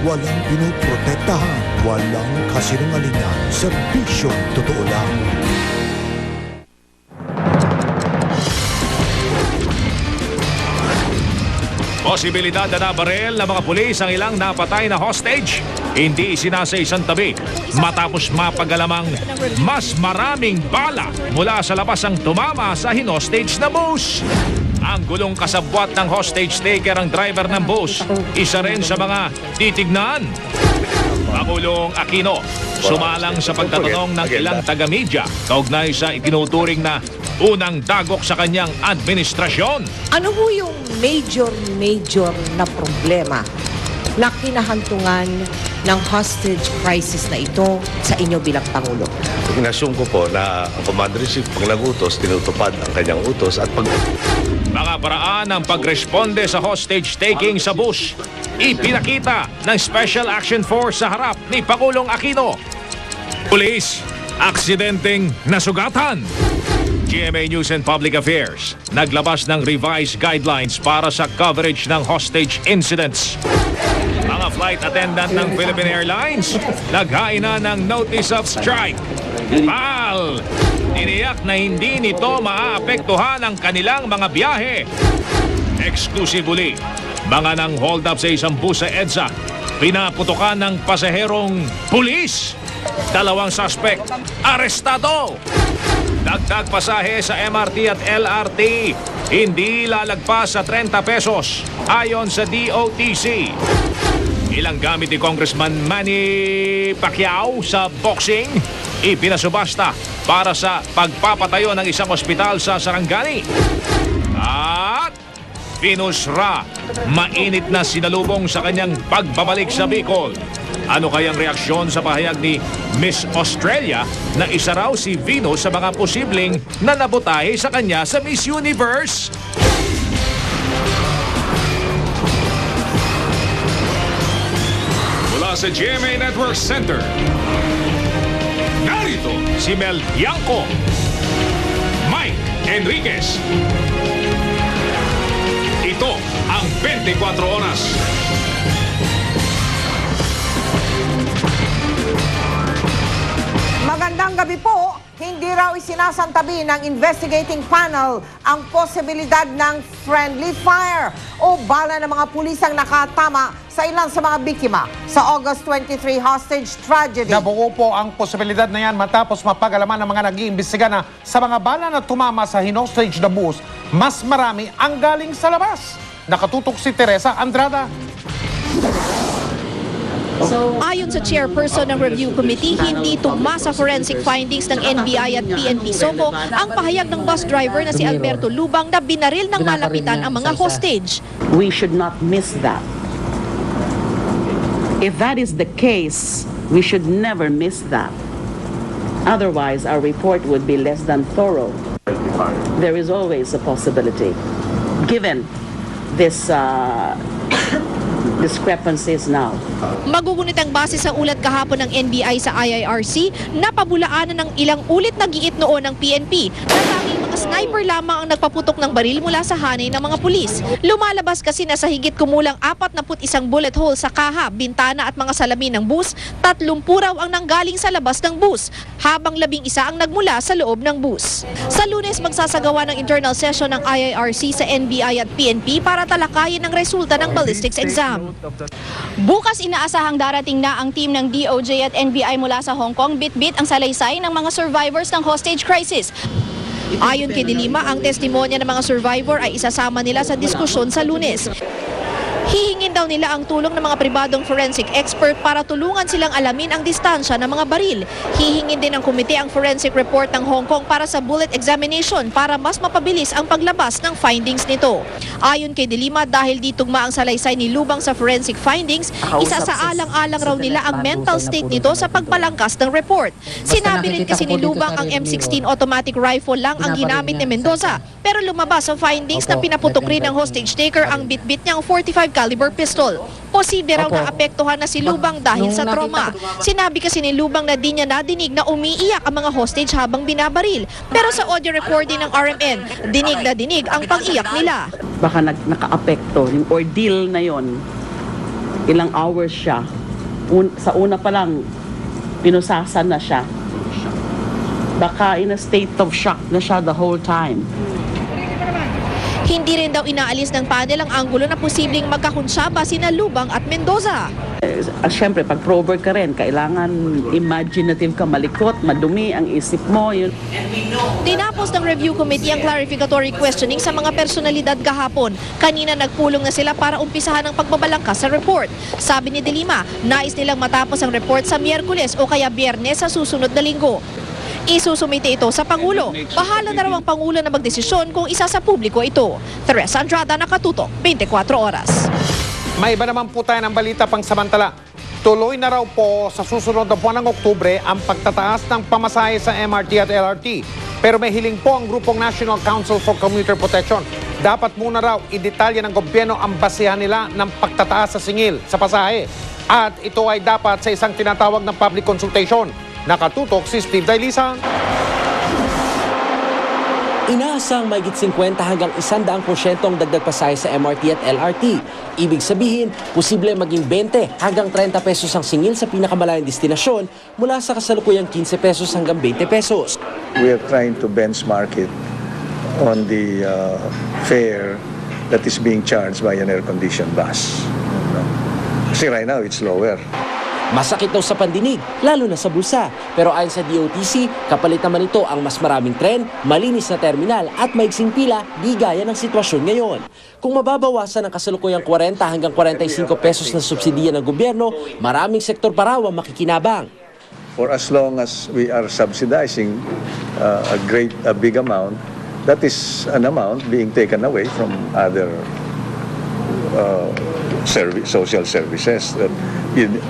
Walang pinoprotektahan, walang kasinungalingan, serbisyong totoo lang. Posibilidad na nabaril ng mga pulis ang ilang napatay na hostage. Hindi sinasa-isang tabi matapos mapagalamang mas maraming bala mula sa labas ang tumama sa hinostage na bus. Ang gulong kasabwat ng hostage taker ang driver ng bus. Isa rin sa mga titignan. Pangulong Aquino sumalang sa pagtatanong ng ilang taga-media kaugnay sa itinuturing na unang dagok sa kanyang administrasyon. Ano ho yung major na problema na kinahantungan ng hostage crisis na ito sa inyo bilang Pangulo? Inassume ko po na ang Commander-in-Chief pag nag-utos, tinutupad ang kanyang utos at pag... Mga paraan ng pagresponde sa hostage taking sa bus, ipinakita ng Special Action Force sa harap ni Pangulong Aquino. Pulis, aksidenteng nasugatan. GMA News and Public Affairs naglabas ng revised guidelines para sa coverage ng hostage incidents. Mga flight attendant ng Philippine Airlines naghain na ng notice of strike. PAL, tiniyak na hindi nito maaapektuhan ang kanilang mga biyahe. Exclusively, mga nang hold up sa isang bus sa EDSA, pinaputukan ng pasaherong pulis. 2 suspect, arestado. Dagdag pasahe sa MRT at LRT, hindi lalagpas sa 30 pesos ayon sa DOTC. Ilang gamit ni Congressman Manny Pacquiao sa boxing, ipinasubasta para sa pagpapatayo ng isang ospital sa Sarangani. At pinusra, mainit na sinalubong sa kanyang pagbabalik sa Bicol. Ano kayang reaksyon sa pahayag ni Miss Australia na isa raw si Venus sa mga posibleng nanabotahe sa kanya sa Miss Universe? Mula sa GMA Network Center, narito si Mel Bianco, Mike Enriquez. Ito ang 24 Oras. Magandang gabi po. Hindi raw isinasantabi ng investigating panel ang posibilidad ng friendly fire o bala ng mga pulis ang nakatama sa ilan sa mga biktima sa August 23 hostage tragedy. Nabuo po ang posibilidad na yan matapos mapagalaman ng mga nag-iimbestiga na sa mga bala na tumama sa hinostage na bus, mas marami ang galing sa labas. Nakatutok si Teresa Andrada. Ayon sa chairperson ng review committee, hindi tugma sa forensic findings ng NBI at PNP Soco ang pahayag ng bus driver na si Alberto Lubang na binaril ng malapitan ang mga hostage. We should not miss that. If that is the case, we should never miss that. Otherwise, our report would be less than thorough. There is always a possibility, given this discrepancies now. Magugunit ang base sa ulat kahapon ng NBI sa IIRC na pabulaanan ng ilang ulit na giit noon ng PNP na tanging mga sniper lamang ang nagpaputok ng baril mula sa hanay ng mga pulis. Lumalabas kasi na sa higit kumulang 41 bullet hole sa kaha, bintana at mga salamin ng bus, 30 raw ang nanggaling sa labas ng bus, habang 11 ang nagmula sa loob ng bus. Sa Lunes, magsasagawa ng internal session ng IIRC sa NBI at PNP para talakayin ang resulta ng ballistics exam. Bukas inaasahang darating na ang team ng DOJ at NBI mula sa Hong Kong, bit-bit ang salaysay ng mga survivors ng hostage crisis. Ayon kay Dilima, ang testimonya ng mga survivor ay isasama nila sa diskusyon sa Lunes. Hihingin daw nila ang tulong ng mga pribadong forensic expert para tulungan silang alamin ang distansya ng mga baril. Hihingin din ng komite ang forensic report ng Hong Kong para sa bullet examination para mas mapabilis ang paglabas ng findings nito. Ayon kay Dilima, dahil di tugma ang salaysay ni Lubang sa forensic findings, isa sa alang-alang raw nila ang mental state nito sa pagpalangkas ng report. Sinabi rin kasi ni Lubang ang M16 automatic rifle lang ang ginamit ni Mendoza, pero lumabas sa findings na pinaputok rin ng hostage taker ang bitbit niyang 45 caliber pistol. Posible raw na apektuhan na si Lubang dahil sa trauma. Sinabi kasi ni Lubang na di niya nadinig na umiiyak ang mga hostage habang binabaril. Pero sa audio recording ng RMN, dinig na dinig ang pag-iyak nila. Baka naka-apekto yung ordeal na yon ilang hours siya. Sa una pa lang, pinusasan na siya. Baka in a state of shock na siya the whole time. Hindi rin daw inaalis ng panel ang anggulo na posibleng magkakunsyaba sina Lubang at Mendoza. Siyempre, pag prover ka rin, kailangan imaginative ka, malikot, madumi ang isip mo. Yun. Tinapos ng review committee ang clarificatory questioning sa mga personalidad kahapon. Kanina nagpulong na sila para umpisahan ang pagbabalangkas sa report. Sabi ni De Lima, nais nilang matapos ang report sa Miyerkules o kaya Biyernes sa susunod na linggo. Isusumite ito sa Pangulo. Bahala na raw ang Pangulo na magdesisyon kung isa sa publiko ito. Teresa Andrada, Nakatutok, 24 Oras. May iba naman po tayo ng balita pang samantala. Tuloy na raw po sa susunod na buwan ng Oktubre ang pagtataas ng pamasahe sa MRT at LRT. Pero may hiling po ang grupong National Council for Commuter Protection. Dapat muna raw idetalya ng gobyerno ang basehan nila ng pagtataas sa singil sa pasahe. At ito ay dapat sa isang tinatawag na public consultation. Nakatutok si Steve Dailisa. Inaasang mahigit 50 hanggang 100% ang dagdag pasahe sa MRT at LRT. Ibig sabihin, posible maging 20 hanggang 30 pesos ang singil sa pinakamalayang destinasyon mula sa kasalukuyang 15 pesos hanggang 20 pesos. We are trying to benchmark it on the fare that is being charged by an air-conditioned bus. Kasi right now, it's lower. Masakit daw sa pandinig, lalo na sa bulsa. Pero ayon sa DOTC, kapalit naman ito ang mas maraming tren, malinis na terminal at maigsing pila, di gaya ng sitwasyon ngayon. Kung mababawasan ang kasalukuyang 40 hanggang 45 pesos na subsidiya ng gobyerno, maraming sektor pa raw ang makikinabang. For as long as we are subsidizing a big amount, that is an amount being taken away from other social services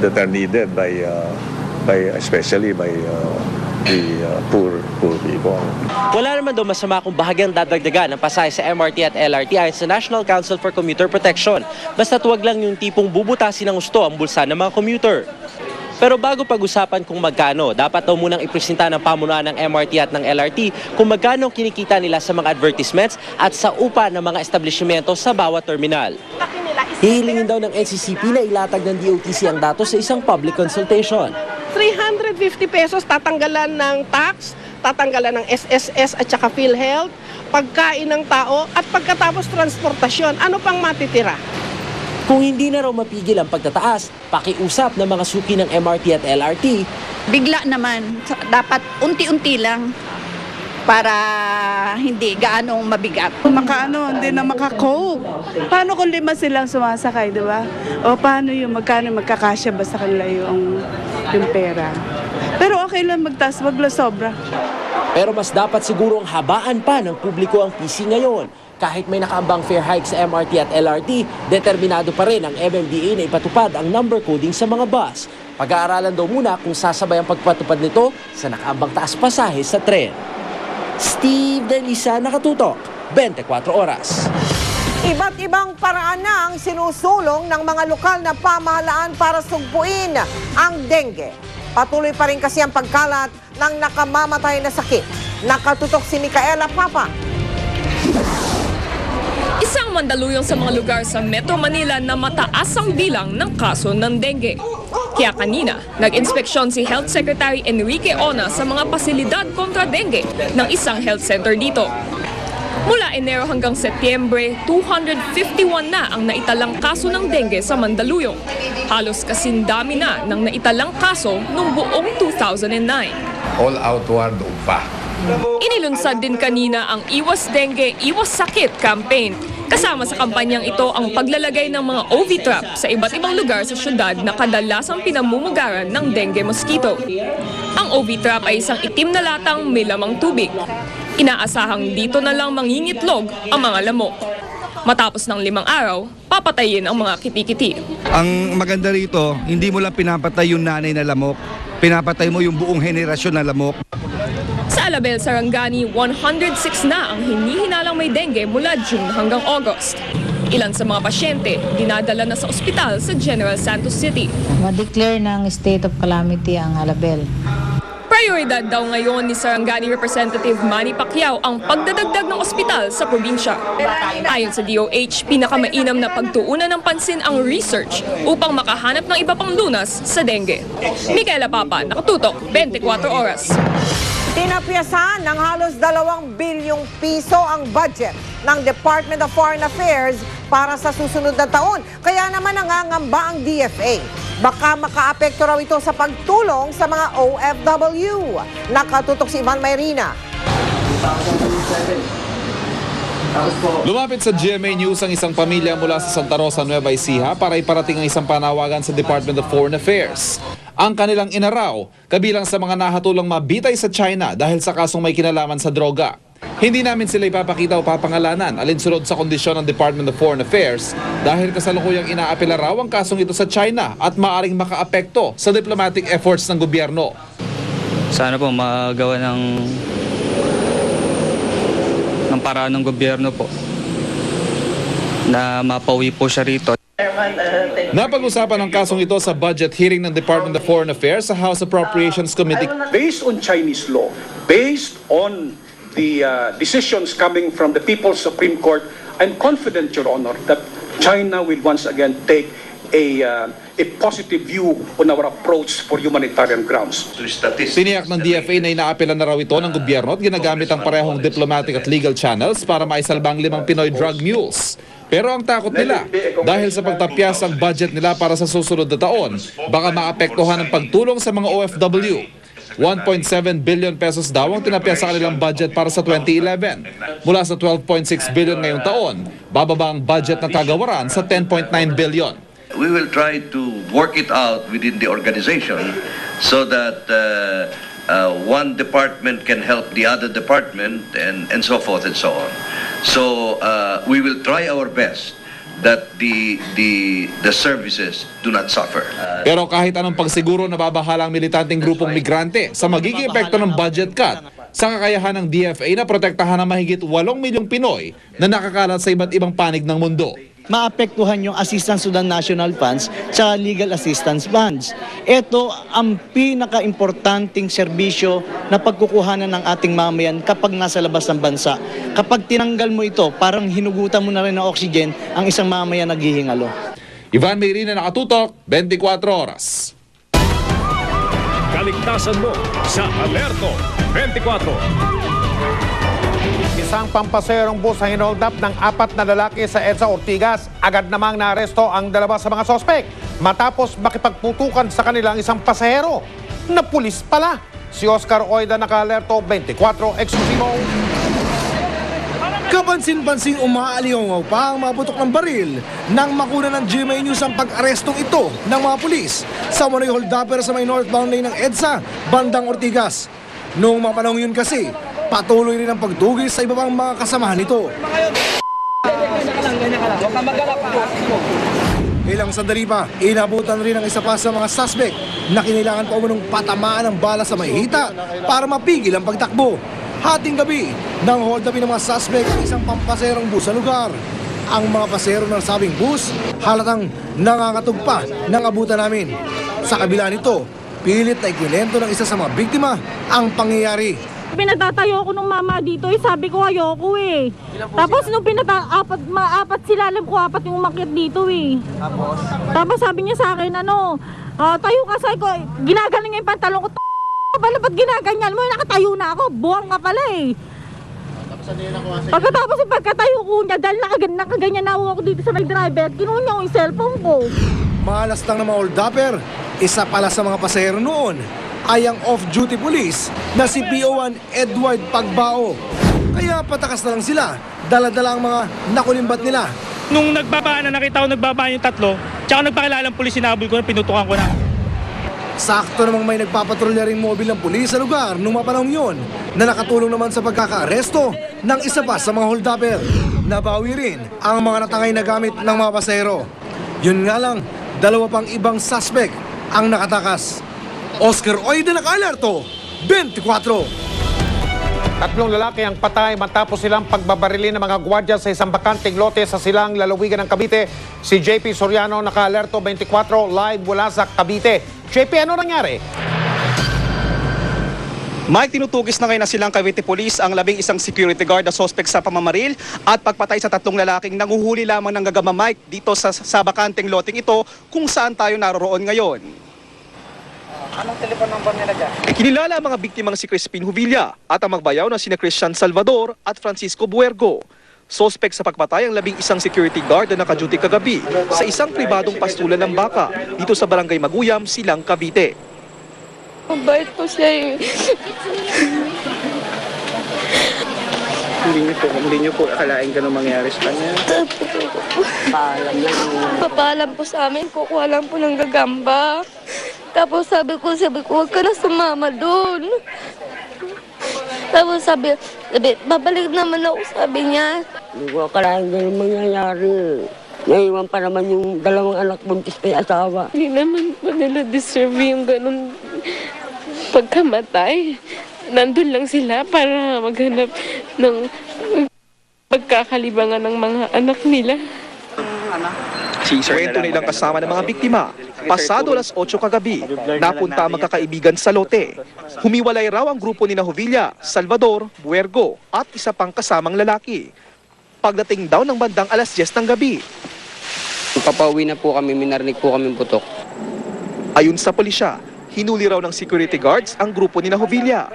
that are needed especially by the poor people. Wala naman daw masama kung bahagyang dadagdagan ang pasahe sa MRT at LRT ayon sa National Council for Commuter Protection. Basta't huwag lang yung tipong bubutasin ng gusto ang bulsa ng mga commuter. Pero bago pag-usapan kung magkano, dapat daw munang ipresenta ng pamunuan ng MRT at ng LRT kung magkano kinikita nila sa mga advertisements at sa upa ng mga establishmento sa bawat terminal. Hihilingin daw ng NCCP na ilatag ng DOTC ang datos sa isang public consultation. 350 pesos tatanggalan ng tax, tatanggalan ng SSS at saka PhilHealth, pagkain ng tao at pagkatapos transportasyon. Ano pang matitira? Kung hindi na raw mapigil ang pagtataas, pakiusap ng mga suki ng MRT at LRT. Bigla naman, dapat unti-unti lang para hindi gaanong mabigat. Hindi na makakope. Paano kung 5 silang sumasakay, di ba? O paano yung magkano magkakasya ba sa kanila yung pera? Pero okay lang magtaas, wag lang sobra. Pero mas dapat sigurong habaan pa ng publiko ang PC ngayon. Kahit may nakaambang fare hike sa MRT at LRT, determinado pa rin ang MMDA na ipatupad ang number coding sa mga bus. Pag-aaralan daw muna kung sasabay ang pagpatupad nito sa nakaambang taas pasahe sa tren. Steve Dailisa, Nakatutok, 24 Oras. Iba't ibang paraan na ang sinusulong ng mga lokal na pamahalaan para sugpuin ang dengue. Patuloy pa rin kasi ang pagkalat ng nakamamatay na sakit. Nakatutok si Micaela Papa. Isang Mandaluyong sa mga lugar sa Metro Manila na mataas ang bilang ng kaso ng dengue. Kaya kanina, nag-inspeksyon si Health Secretary Enrique Ona sa mga pasilidad kontra dengue ng isang health center dito. Mula Enero hanggang Setyembre, 251 na ang naitalang kaso ng dengue sa Mandaluyong. Halos kasing dami na ng naitalang kaso noong buong 2009. All outward pa. Inilunsad din kanina ang Iwas Dengue, Iwas Sakit campaign. Kasama sa kampanyang ito ang paglalagay ng mga OV trap sa iba't ibang lugar sa syudad na kadalasang pinamumugaran ng dengue mosquito. Ang OV trap ay isang itim na latang may lamang tubig. Inaasahang dito na lang mangingitlog ang mga lamok. Matapos ng 5 araw, papatayin ang mga kitikiti. Ang maganda rito, hindi mo lang pinapatay yung nanay na lamok, pinapatay mo yung buong henerasyon na lamok. Sa Alabel, Sarangani, 106 na ang hinihinalang may dengue mula June hanggang August. Ilan sa mga pasyente, dinadala na sa ospital sa General Santos City. Ma-declare ng state of calamity ang Alabel. Prioridad daw ngayon ni Sarangani Representative Manny Pacquiao ang pagdadagdag ng ospital sa probinsya. Ayon sa DOH, pinakamainam na pagtuunan ng pansin ang research upang makahanap ng iba pang lunas sa dengue. Micaela Papa, Nakatutok, 24 Oras. Tinapyasan ng halos 2 bilyong piso ang budget ng Department of Foreign Affairs para sa susunod na taon. Kaya naman nangangamba ang DFA. Baka makaapekto raw ito sa pagtulong sa mga OFW. Nakatutok si Ivan Mayrina. Lumapit sa GMA News ang isang pamilya mula sa Santa Rosa, Nueva Ecija para iparating ang isang panawagan sa Department of Foreign Affairs. Ang kanilang inaraw, kabilang sa mga nahatulang mabitay sa China dahil sa kasong may kinalaman sa droga. Hindi namin sila ipapakita o papangalanan alinsunod sa kondisyon ng Department of Foreign Affairs dahil kasalukuyang inaapela raw ang kasong ito sa China at maaring makaapekto sa diplomatic efforts ng gobyerno. Sana po magawa ng paraan ng gobyerno po na mapauwi po siya rito. Napag-usapan ang kasong ito sa budget hearing ng Department of Foreign Affairs sa House Appropriations Committee. Based on Chinese law, based on the decisions coming from the People's Supreme Court, I'm confident, Your Honor, that China will once again take a positive view on our approach for humanitarian grounds. Tiniyak ng DFA na inaapela na raw ito ng gobyerno at ginagamit ang parehong diplomatic at legal channels para maisalbang 5 Pinoy drug mules. Pero ang takot nila, dahil sa pagtapyas ang budget nila para sa susunod na taon, baka maapektuhan ang pagtulong sa mga OFW. 1.7 billion pesos daw ang tinapyas sa kanilang budget para sa 2011. Mula sa 12.6 billion ngayong taon, bababa ang budget ng kagawaran sa 10.9 billion. We will try to work it out within the organization so that one department can help the other department and so forth and so on. So we will try our best that the services do not suffer. Pero kahit anong pagsiguro na babahala ang militanteng grupong migrante sa magiging epekto ng budget cut sa kakayahan ng DFA na protektahan ng mahigit 8 milyong Pinoy na nakakalat sa iba't ibang panig ng mundo. Maapektuhan yung assistance to the national funds sa legal assistance funds. Ito ang pinaka-importanting serbisyo na pagkukuhanan ng ating mamayan kapag nasa labas ng bansa. Kapag tinanggal mo ito, parang hinugutan mo na rin ng oxygen ang isang mamayan naghihingalo. Ivan Mayrina, Nakatutok, 24 Oras. Kaligtasan mo sa Alerto 24. Isang pampaserong bus na hinold up ng 4 na lalaki sa EDSA Ortigas. Agad namang naaresto ang 2 sa mga sospek matapos makipagputukan sa kanilang isang pasahero na pulis pala. Si Oscar Oida, Naka-Alerto 24 Exclusivo. Kapansin-pansin umaaliwangaw pa ang mga putok ng baril nang makuna ng GMA News ang pag-arestong ito ng mga pulis sa Manoy Holdapper sa may northbound lane ng EDSA, bandang Ortigas. Noong mga panahon yun kasi, patuloy rin ang pagdugis sa iba pang mga kasamahan nito. Ilang sandali pa, inabutan rin ang isa pa sa mga suspect na kinailangan pa umunong patamaan ng bala sa may hita para mapigil ang pagtakbo. Hating gabi, nang hold upin ng mga suspect ang isang pampaserong bus sa lugar. Ang mga pasero ng sabing bus halatang nangangatog pa ng abutan namin. Sa kabila nito, pilit na ikwento ng isa sa mga biktima ang pangyayari. Pinatatayo ko nung mama dito, sabi ko ayoko eh. Tapos nung apat sila, alam ko 4 yung umakyat dito eh. Tapos sabi niya sa akin, tayo ka, sabi ko, ginagaling yung pantalon ko. Pala ba't ginaganyan mo? Nakatayo na ako, buwang ka pala eh. Pagkatapos yung pagkatayo ko niya, dahil nakaganyan na ako dito sa may driver, kinuha niya yung cellphone ko. Malas lang ng mga hold-upper, isa pala sa mga pasahero noon ay ang off-duty police na si PO1 Edward Pagbao. Kaya patakas na lang sila, dala-dala ang mga nakulimbat nila. Nung nagbabaan na nakita ko nagbabaan yung 3, tsaka nagpakilalang pulis, sinabol ko na, pinutukan ko na. Sakto namang may nagpapatrolya ring mobil ng pulis sa lugar nung mga panahon yun na nakatulong naman sa pagkakaaresto ng isa pa sa mga hold-upper. Nabawi rin ang mga natangay na gamit ng mga pasahero. Yun nga lang, 2 pang ibang suspect ang nakatakas. Oscar Oida, Naka-Alerto, 24. 3 lalaki ang patay matapos silang pagbabarilin ng mga gwardiya sa isang bakanteng lote sa silang lalawigan ng Cavite. Si JP Soriano, Naka-Alerto 24, live mula sa Cavite. JP, ano nangyari? Mike, tinutugis na ngayon na silang Cavite Police ang 11 security guard na suspect sa pamamaril at pagpatay sa 3 lalaking nanguhuli lamang ng gagama, Mike, dito sa bakanteng loting ito kung saan tayo naroroon ngayon. Anong telephone number nila dyan? Kinilala ang mga biktimang si Crispin Juvilla at ang magbayaw na sina Christian Salvador at Francisco Buergo. Suspect sa pagpatay ang 11 security guard na nakaduty kagabi sa isang pribadong pastulan ng baka dito sa Barangay Maguyam, Silang, Cavite. Mabait po siya eh. Hindi niyo po akalain ganun mangyari sa kanya? Papaalam po sa amin, kukuha lang po ng gagamba. Tapos sabi ko, huwag ka na sumama doon. Tapos sabi, babalik naman ako, sabi niya. Hindi ko akalain ganun mangyayari. Naiwan pa naman yung 2 anak buntis pa yung asawa. Hindi naman po nila deserve yung ganun pagkamatay. Nandun lang sila para maghanap ng pagkakalibangan ng mga anak nila. Kwento nilang kasama ng mga biktima. Pasado alas 8 kagabi, napunta ang magkakaibigan sa lote. Humiwalay raw ang grupo ni Juvilla, Salvador, Buergo at isa pang kasamang lalaki. Pagdating daw ng bandang alas 10 ng gabi. Papauwi na po kami, minarinig po kami putok. Ayon sa pulisya, hinuli raw ng security guards ang grupo ni Juvilla.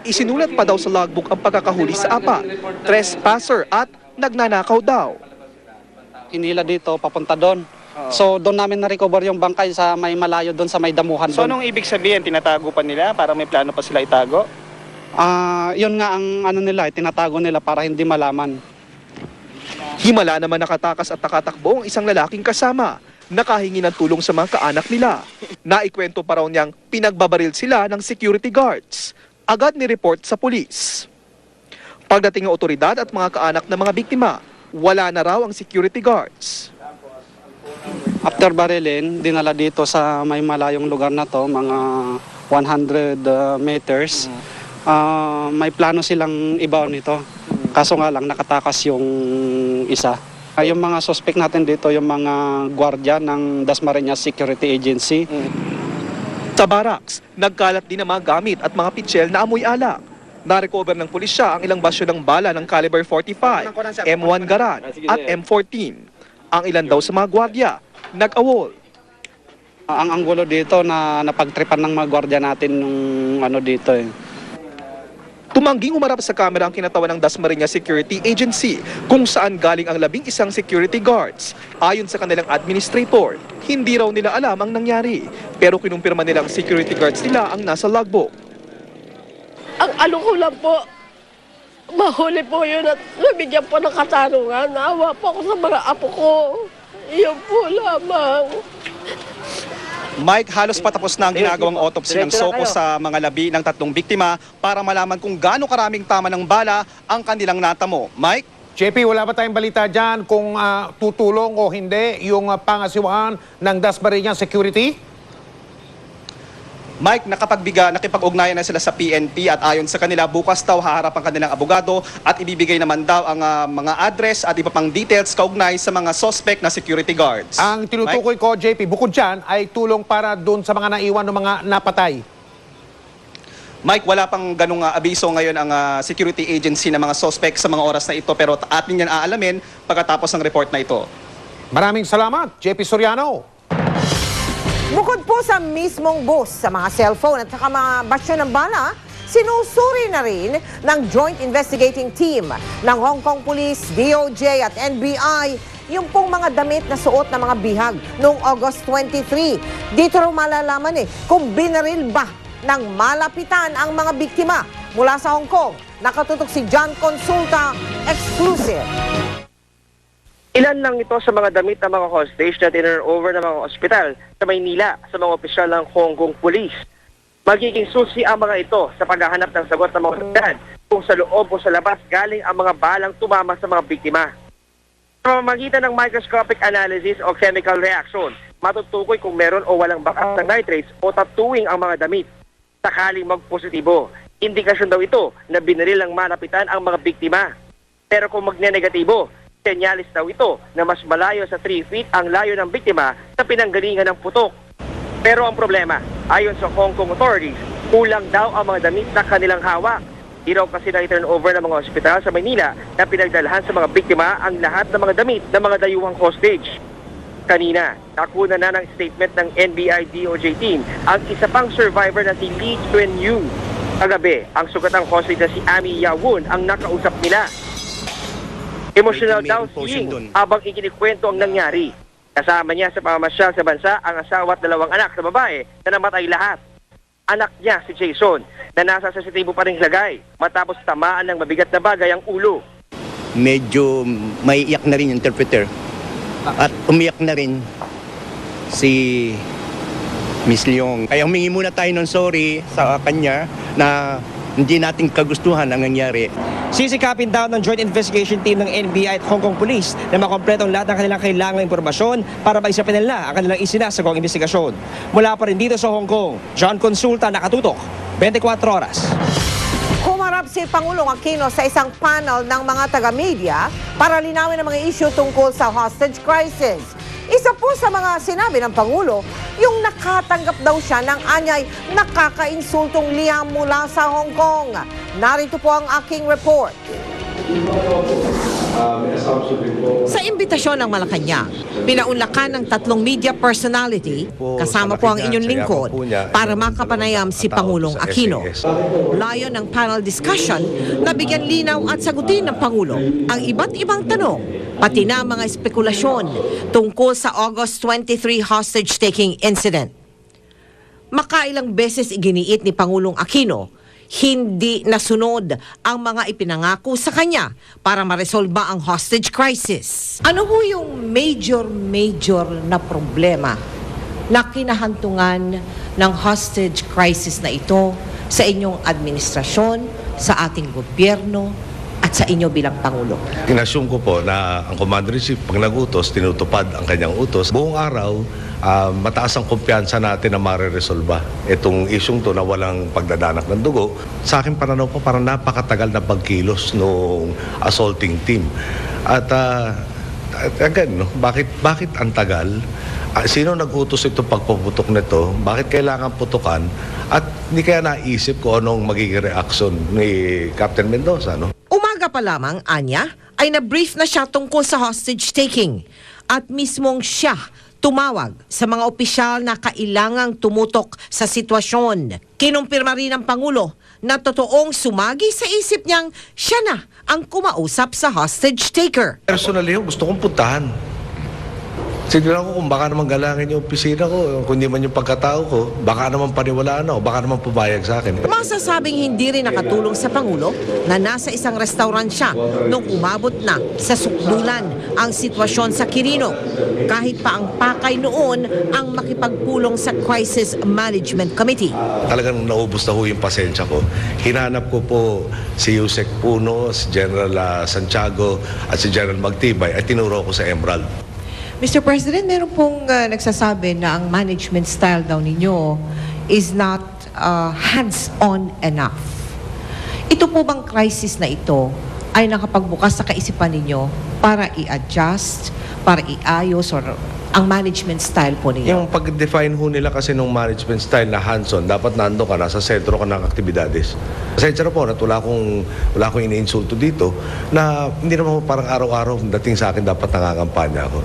Isinulat pa daw sa logbook ang pagkakahuli sa 4, trespasser at nagnanakaw daw. Hinila dito, papunta doon. So doon namin na-recover yung bangkay sa may malayo doon sa may damuhan doon. So anong ibig sabihin, tinatago pa nila para may plano pa sila itago? Yun nga ang ano nila, tinatago nila para hindi malaman. Himala naman nakatakas at nakatakbo ang isang lalaking kasama. Nakahingi ng tulong sa mga kaanak nila. Naikwento pa raw niyang pinagbabaril sila ng security guards. Agad ni-report sa pulis. Pagdating ng otoridad at mga kaanak ng mga biktima, wala na raw ang security guards. After barilin, dinala dito sa may malayong lugar na to, mga 100 meters. May plano silang ibaw nito. Kaso nga lang, nakatakas yung isa. Yung mga suspect natin dito, yung mga gwardiya ng Dasmariñas Security Agency. Sa barracks, nagkalat din ang mga gamit at mga pitsil na amoy alak. Na-recover ng pulisya ang ilang basyo ng bala ng caliber 45, M1 Garand at M14. Ang ilan daw sa mga gwardiya, nag-awol. Ang anggulo dito na napagtripan ng mga gwardiya natin nung ano dito eh. Tumangging umarap sa kamera ang kinatawan ng Dasmariñas Security Agency kung saan galing ang 11 security guards. Ayon sa kanilang administrator, hindi raw nila alam ang nangyari. Pero kinumpirma nilang security guards nila ang nasa logbook. Ang ano ko lang po, mahuli po yun at nabigyan po ng katarungan. Naawa po ako sa mga apo ko. Iyon po lamang. Mike, halos patapos na ang ginagawang autopsy ng SOCO sa mga labi ng 3 biktima para malaman kung gaano karaming tama ng bala ang kanilang natamo. Mike? JP, wala ba tayong balita dyan kung tutulong o hindi yung pangasiwahan ng Dasmariñas Security? Mike, nakipag-ugnayan na sila sa PNP at ayon sa kanila, bukas daw haharap ang kanilang abogado at ibibigay naman daw ang mga address at iba pang details kaugnay sa mga suspect na security guards. Ang tinutukoy ko, JP, bukod dyan ay tulong para doon sa mga naiwan ng mga napatay. Mike, wala pang ganung abiso ngayon ang security agency ng mga suspect sa mga oras na ito pero atin yan aalamin pagkatapos ng report na ito. Maraming salamat, JP Soriano. Bukod po sa mismong bus, sa mga cellphone at saka mga basyo ng bala, sinusuri na rin ng Joint Investigating Team ng Hong Kong Police, DOJ at NBI yung pong mga damit na suot ng mga bihag noong August 23. Dito rin malalaman kung binaril ba ng malapitan ang mga biktima. Mula sa Hong Kong, nakatutok si John Consulta, exclusive. Ilan lang ito sa mga damit ng mga hostage na dinner-over ng mga ospital sa Maynila sa mga opisyal ng Hong Kong Police. Magiging susi ang mga ito sa paghahanap ng sagot ng mga ospital kung sa loob o sa labas galing ang mga balang tumama sa mga biktima. Sa pamamagitan ng microscopic analysis o chemical reaction, matutukoy kung meron o walang bakas ng nitrates o tattooing ang mga damit. Sakaling magpositibo, indikasyon daw ito na binaril ng malapitan ang mga biktima. Pero kung magne-negatibo, senyalis daw ito na mas malayo sa 3 feet ang layo ng biktima sa pinanggalingan ng putok. Pero ang problema, ayon sa Hong Kong authorities, Kulang daw ang mga damit na kanilang hawak. Di raw kasi na-turn over ng mga ospital sa Maynila na pinagdalhan sa mga biktima ang lahat ng mga damit ng mga dayuhang hostage. Kanina, nakuna na ng statement ng NBI DOJ team ang isa pang survivor na si Lee Chuen-yu. Kagabi, ang sugatang hostage na si Ami Yawon ang nakausap nila. Emotional daw si Ying habang ikinikwento ang nangyari. Kasama niya sa pamamasyal sa bansa ang asawa at 2 anak na babae na namatay lahat. Anak niya si Jason na nasa sensitibo pa ring lagay matapos tamaan ng mabigat na bagay ang ulo. Medyo may iyak na rin yung interpreter at umiyak na rin si Miss Leong. Kaya humingi muna tayo ng sorry sa kanya na hindi natin kagustuhan ang nangyari. Sisikapin daw ng Joint Investigation Team ng NBI at Hong Kong Police na makompleto ang lahat ng kanilang kailangang impormasyon para maisapin nila ang kanilang isinasagawang investigasyon. Mula pa rin dito sa Hong Kong, John Consulta, nakatutok, 24 oras. Humarap si Pangulong Aquino sa isang panel ng mga taga-media para linawin ang mga issue tungkol sa hostage crisis. Isa po sa mga sinabi ng Pangulo, yung nakatanggap daw siya ng anyay nakakainsultong liham mula sa Hong Kong. Narito po ang aking report. Sa imbitasyon ng Malacanang, pinaunlakan ng 3 media personality, kasama po ang inyong lingkod, para makapanayam si Pangulong Aquino. Layon ng panel discussion na bigyan linaw at sagutin ng Pangulo ang iba't ibang tanong, pati na mga espekulasyon tungkol sa August 23 hostage-taking incident. Makailang beses iginiit ni Pangulong Aquino, hindi nasunod ang mga ipinangako sa kanya para maresolba ang hostage crisis. Ano ho yung major na problema na kinahantungan ng hostage crisis na ito sa inyong administrasyon, sa ating gobyerno, at sa inyo bilang Pangulo? Inassume ko po na ang Commander-in-Chief pag nag-utos, tinutupad ang kanyang utos. Buong araw, mataas ang kumpiyansa natin na mareresolba itong isyong to na walang pagdadanak ng dugo. Sa akin pananaw po, parang napakatagal na pagkilos ng assaulting team. At again, no, bakit ang tagal? Sino nag-utos itong pagpuputok nito? Bakit kailangan putukan? At hindi kaya naisip ko anong magiging reaction ni Captain Mendoza, no? Umaga pa lamang, anya, ay na-brief na siya tungkol sa hostage-taking at mismong siya tumawag sa mga opisyal na kailangang tumutok sa sitwasyon. Kinumpirma rin ng Pangulo na totoong sumagi sa isip niyang siya na ang kumausap sa hostage-taker. Personally, gusto kong puntahan. Siguro ko kung baka naman galangin yung opisina ko, kung di man yung pagkatao ko, baka naman paniwalaan ako, baka naman pumayag sa akin. Masasabing hindi rin nakatulong sa Pangulo na nasa isang restaurant siya nung umabot na sa sukdulan ang sitwasyon sa Quirino. Kahit pa ang pakay noon ang makipagpulong sa Crisis Management Committee. Talagang naubos na ho yung pasensya ko. Hinanap ko po si Yusek Puno, si General Santiago at si General Magtibay at tinuro ko sa Emerald. Mr. President, meron pong nagsasabi na ang management style daw ninyo is not hands-on enough. Ito po bang crisis na ito ay nakapagbukas sa kaisipan ninyo para i-adjust, para iayos, or ang management style po ninyo? Yung pag-define ho nila kasi nung management style na hands-on, dapat nando ka na sa sentro ka ng aktibidades. Pasensya na po, at wala akong iniinsulto dito na hindi naman parang araw-araw dating sa akin dapat nangangampanya ako.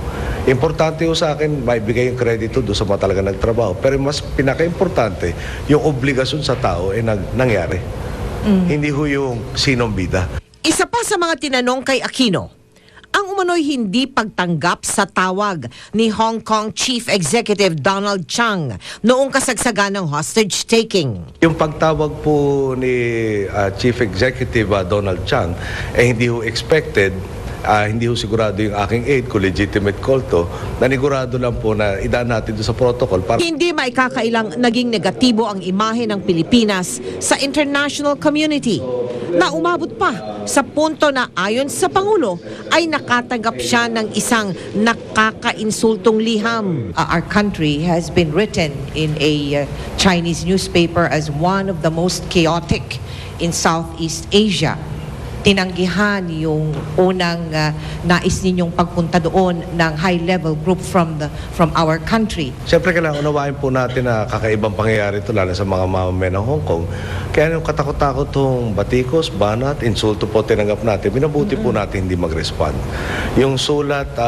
Importante ho sa akin, maibigay yung kredito doon sa mga talaga nagtrabaho. Pero mas pinaka-importante, yung obligasyon sa tao ay nangyari. Hindi ho yung sinong bida. Isa pa sa mga tinanong kay Aquino, ang umano'y hindi pagtanggap sa tawag ni Hong Kong Chief Executive Donald Tsang noong kasagsagan ng hostage-taking. Yung pagtawag po ni Chief Executive Donald Tsang ay hindi ho expected, hindi ho sigurado yung aking aid kung legitimate call to, nanigurado lang po na idaan natin doon sa protocol. Hindi maikakailang naging negatibo ang imahe ng Pilipinas sa international community na umabot pa sa punto na ayon sa Pangulo ay nakatanggap siya ng isang nakakainsultong liham. Our country has been written in a Chinese newspaper as one of the most chaotic in Southeast Asia. tinanggihan yung unang nais ninyong pagpunta doon ng high-level group from our country. Siyempre kailangan unawain po natin na kakaibang pangyayari ito lalo sa mga mamamayan ng Hong Kong. Kaya yung katakot-takot itong batikos, banat, insulto po tinanggap natin. Minabuti po natin hindi mag-respond. Yung sulat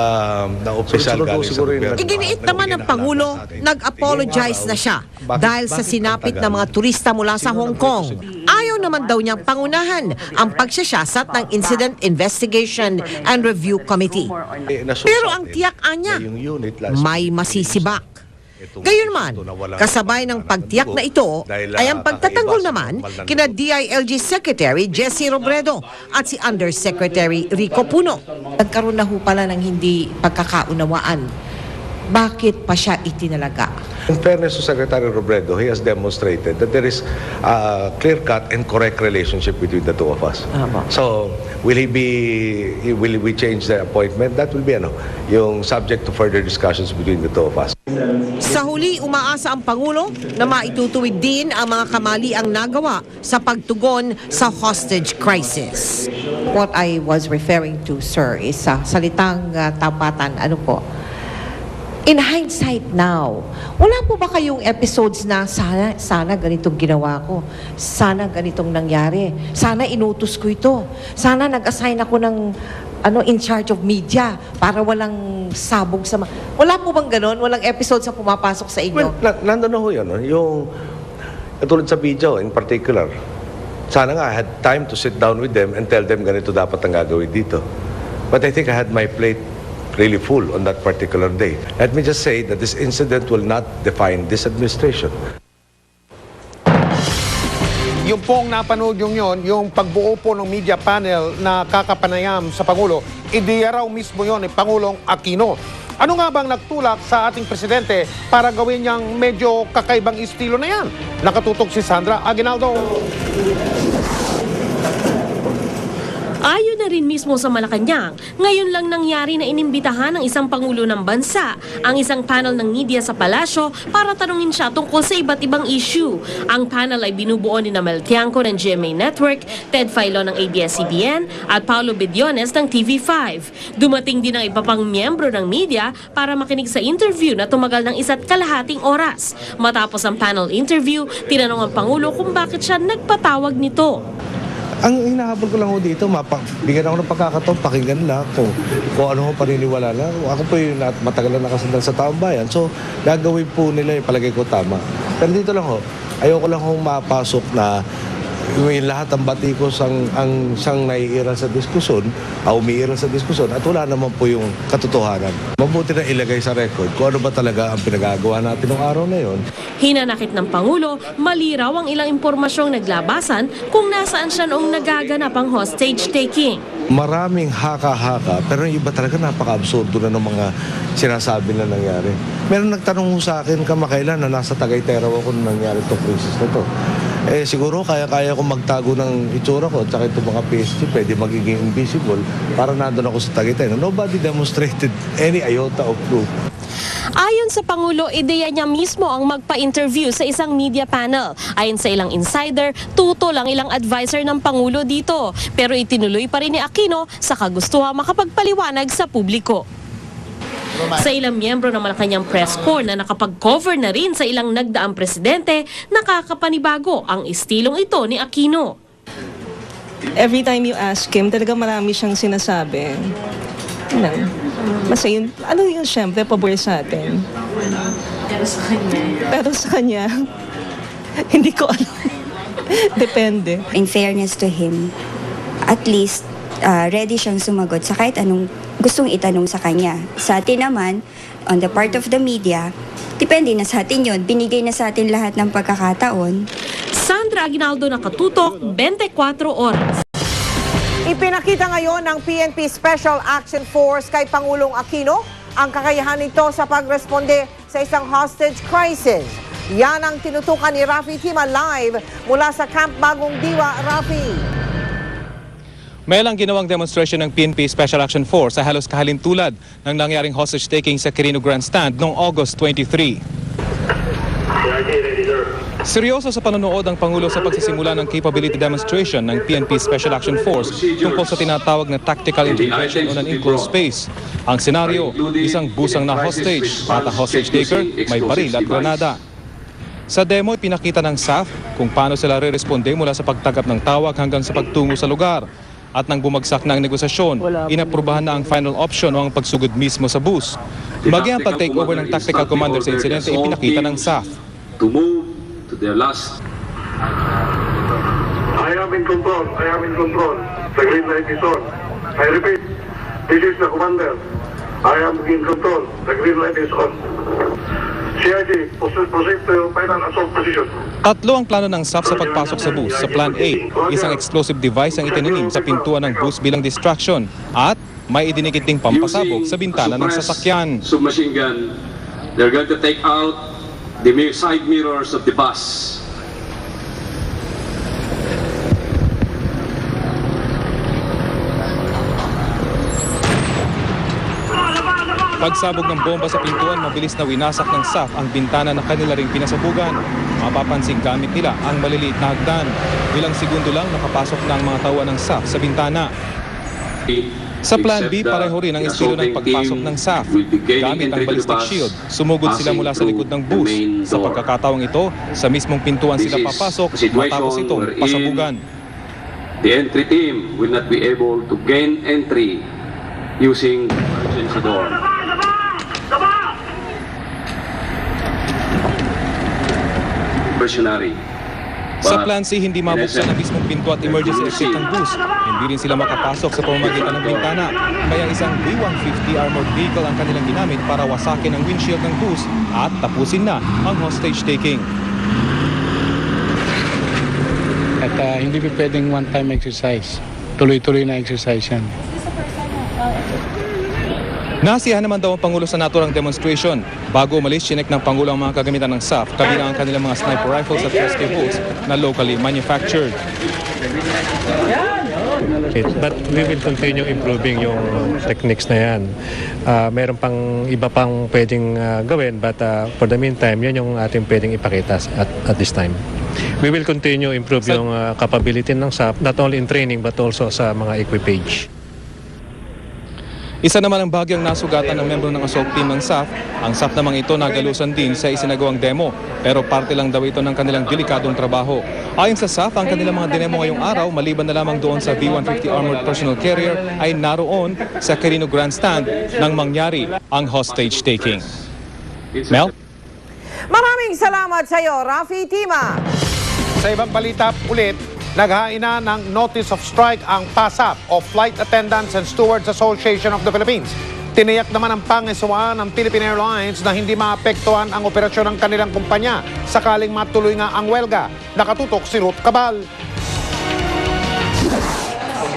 na opisyal galing sa gobyerno. Iginiit naman ng Pangulo, nag-apologize na siya dahil sa sinapit ng mga turista mula sa Hong Kong. Ayaw naman daw niyang pangunahan ang pagsasiyasat ng Incident Investigation and Review Committee. Pero ang tiyak niya, may masisibak. Gayunman, kasabay ng pagtiyak na ito ay ang pagtatanggol naman kina DILG Secretary Jessie Robredo at si Undersecretary Rico Puno. Nagkaroon na ho pala ng hindi pagkakaunawaan. Bakit pa siya itinalaga? In fairness to Secretary Robredo, he has demonstrated that there is a clear-cut and correct relationship between the two of us. So, will we change the appointment? That will be yung subject to further discussions between the two of us. Sa huli, umaasa ang Pangulo na maitutuwid din ang mga kamaliang nagawa sa pagtugon sa hostage crisis. What I was referring to, sir, is sa salitang tapatan, in hindsight now, wala po ba kayong episodes na sana ganitong ginawa ko, sana ganitong nangyari, sana inutos ko ito, sana nag-assign ako ng in charge of media para walang sabog sa wala po bang ganon? Walang episodes na pumapasok sa inyo? Well, nandun na ho yun. Yung katulad sa video in particular, sana nga I had time to sit down with them and tell them ganito dapat ang gagawin dito. But I think I had my plate really full on that particular day. Let me just say that this incident will not define this administration. Yung pong napanood yung pagbuo po ng media panel na kakapanayam sa Pangulo, idea raw mismo yon ni Pangulong Aquino. Ano nga bang nagtulak sa ating presidente para gawin niyang medyo kakaibang estilo na yan? Nakatutok si Sandra Aguinaldo. Ayon na rin mismo sa Malacanang, ngayon lang nangyari na inimbitahan ng isang pangulo ng bansa ang isang panel ng media sa palasyo para tanungin siya tungkol sa iba't ibang issue. Ang panel ay binubuo ni Mel Tiangco ng GMA Network, Ted Filon ng ABS-CBN at Paulo Bediones ng TV5. Dumating din ang iba pang miyembro ng media para makinig sa interview na tumagal ng 1.5 oras. Matapos ang panel interview, tinanong ang Pangulo kung bakit siya nagpatawag nito. Ang hinahabol ko lang ho dito, bigyan ako ng pagkakataon, pakinggan lang kung ano ho paniniwala na. Ako po yung matagal na nakasandal sa taong bayan. So, gagawin po nila yung palagay ko tama. Pero dito lang ho, ayoko lang ho mapasok na yung lahat ng batikos ang siyang naiiral sa diskusyon, umiiral sa diskusyon, at wala naman po yung katotohanan. Mabuti na ilagay sa record kung ano ba talaga ang pinagagawa natin ng araw na yon. Hinanakit ng Pangulo, maliraw ang ilang impormasyong naglabasan kung nasaan siya noong nagaganap ang hostage taking. Maraming haka-haka, pero yung iba talaga napaka-absurdo na ng mga sinasabi na nangyari. Meron nagtanong sa akin kamakailan na nasa Tagaytay raw ako nung nangyari itong crisis na to. Siguro kaya ko magtago ng itsura ko at saka itong mga PSG pwede magiging invisible para nandun ako sa Tagaytay. Nobody demonstrated any iota of proof. Ayon sa Pangulo, ideya niya mismo ang magpa-interview sa isang media panel. Ayon sa ilang insider, tutol ang ilang advisor ng Pangulo dito. Pero itinuloy pa rin ni Aquino sa kagustuhan makapagpaliwanag sa publiko. Sa ilang miyembro ng Malacanang Press Corps na nakapag-cover na rin sa ilang nagdaang presidente, nakakapanibago ang estilong ito ni Aquino. Every time you ask him, talaga marami siyang sinasabi. Basta yun, syempre, pabor sa atin. Pero sa kanya, hindi ko alam. Depende. In fairness to him, at least ready siyang sumagot sa kahit anong gustong itanong sa kanya. Sa atin naman, on the part of the media, depende na sa atin yun. Binigay na sa atin lahat ng pagkakataon. Sandra Aguinaldo, nakatutok, 24 oras. Ipinakita ngayon ng PNP Special Action Force kay Pangulong Aquino ang kakayahan nito sa pagresponde sa isang hostage crisis. Yan ang tinutukan ni Rafi Tima live mula sa Camp Bagong Diwa. Rafi. May lang ginawang demonstration ng PNP Special Action Force sa halos kahalintulad ng nangyaring hostage taking sa Quirino Grandstand noong August 23. Seryoso sa panonood ang Pangulo sa pagsisimula ng capability demonstration ng PNP Special Action Force tungkol sa tinatawag na tactical intervention on an enclosed space. Ang senaryo, isang busang na hostage at ang hostage taker may baril at granada. Sa demo, pinakita ng SAF kung paano sila re-responde mula sa pagtagap ng tawag hanggang sa pagtungo sa lugar. At nang bumagsak na ang negosasyon, inaprubahan na ang final option o ang pagsugod mismo sa bus. Maging ang pag-take over ng tactical commander sa insidente ipinakita ng SAF. To move to their last. I am in control. I am in control. The green light is on. I repeat, this is the commander. I am in control. The green light is on. CID, proceed to your final assault position. Tatlo ang plano ng SAF sa pagpasok sa bus. Sa Plan A, isang explosive device ang itinanim sa pintuan ng bus bilang distraction at may idinikit ding pampasabog sa bintana ng sasakyan. Submachine gun. They're going to take out the side mirrors of the bus. Pagsabog ng bomba sa pintuan, mabilis na winasak ng SAF ang bintana na kanila ring pinasabugan. Mapapansin gamit nila ang maliliit na hagdan. Ilang segundo lang nakapasok na ang mga tawa ng SAF sa bintana. Sa Plan B, pareho rin ang estilo ng pagpasok ng SAF. Gamit ang ballistic shield, sumugod sila mula sa likod ng bus. Sa pagkakataong ito, sa mismong pintuan sila papasok matapos itong pasabugan. The entry team will not be able to gain entry using emergency door. Sa Plan C, hindi mabuksan ang mismong pinto at emergency exit ng bus. Hindi rin sila makapasok sa pamamagitan ng bintana. Kaya isang B-150 armored vehicle ang kanilang ginamit para wasakin ang windshield ng bus at tapusin na ang hostage taking. At hindi pa pwedeng one-time exercise. Tuloy-tuloy na exercise yan. Nasiyahan naman daw ang Pangulo sa naturang demonstration. Bago umalis, chinek ng Pangulo ang mga kagamitan ng SAF, kabilang ang kanilang mga sniper rifles at rescue boats na locally manufactured. But we will continue improving yung techniques na yan. Meron pang iba pang pwedeng gawin, but for the meantime, yan yung ating pwedeng ipakita at this time. We will continue improve yung capability ng SAF, not only in training but also sa mga equipage. Isa naman ang bahagyang nasugatan ng membro ng assault team ng SAF. Ang SAF namang ito nagalusan din sa isinagawang demo, pero parte lang daw ito ng kanilang delikadong trabaho. Ayon sa SAF, ang kanilang mga dinemo ngayong araw, maliban na lamang doon sa B-150 Armored Personnel Carrier, ay naroon sa Quirino Grandstand nang mangyari ang hostage taking. Mel? Maraming salamat sa iyo, Rafi Tima. Sa ibang balita ulit, naghain na ng notice of strike ang PASAP o Flight Attendants and Stewards Association of the Philippines. Tiniyak naman ang pangisawaan ng Philippine Airlines na hindi maapektuhan ang operasyon ng kanilang kumpanya sakaling matuloy nga ang welga. Nakatutok si Ruth Cabal.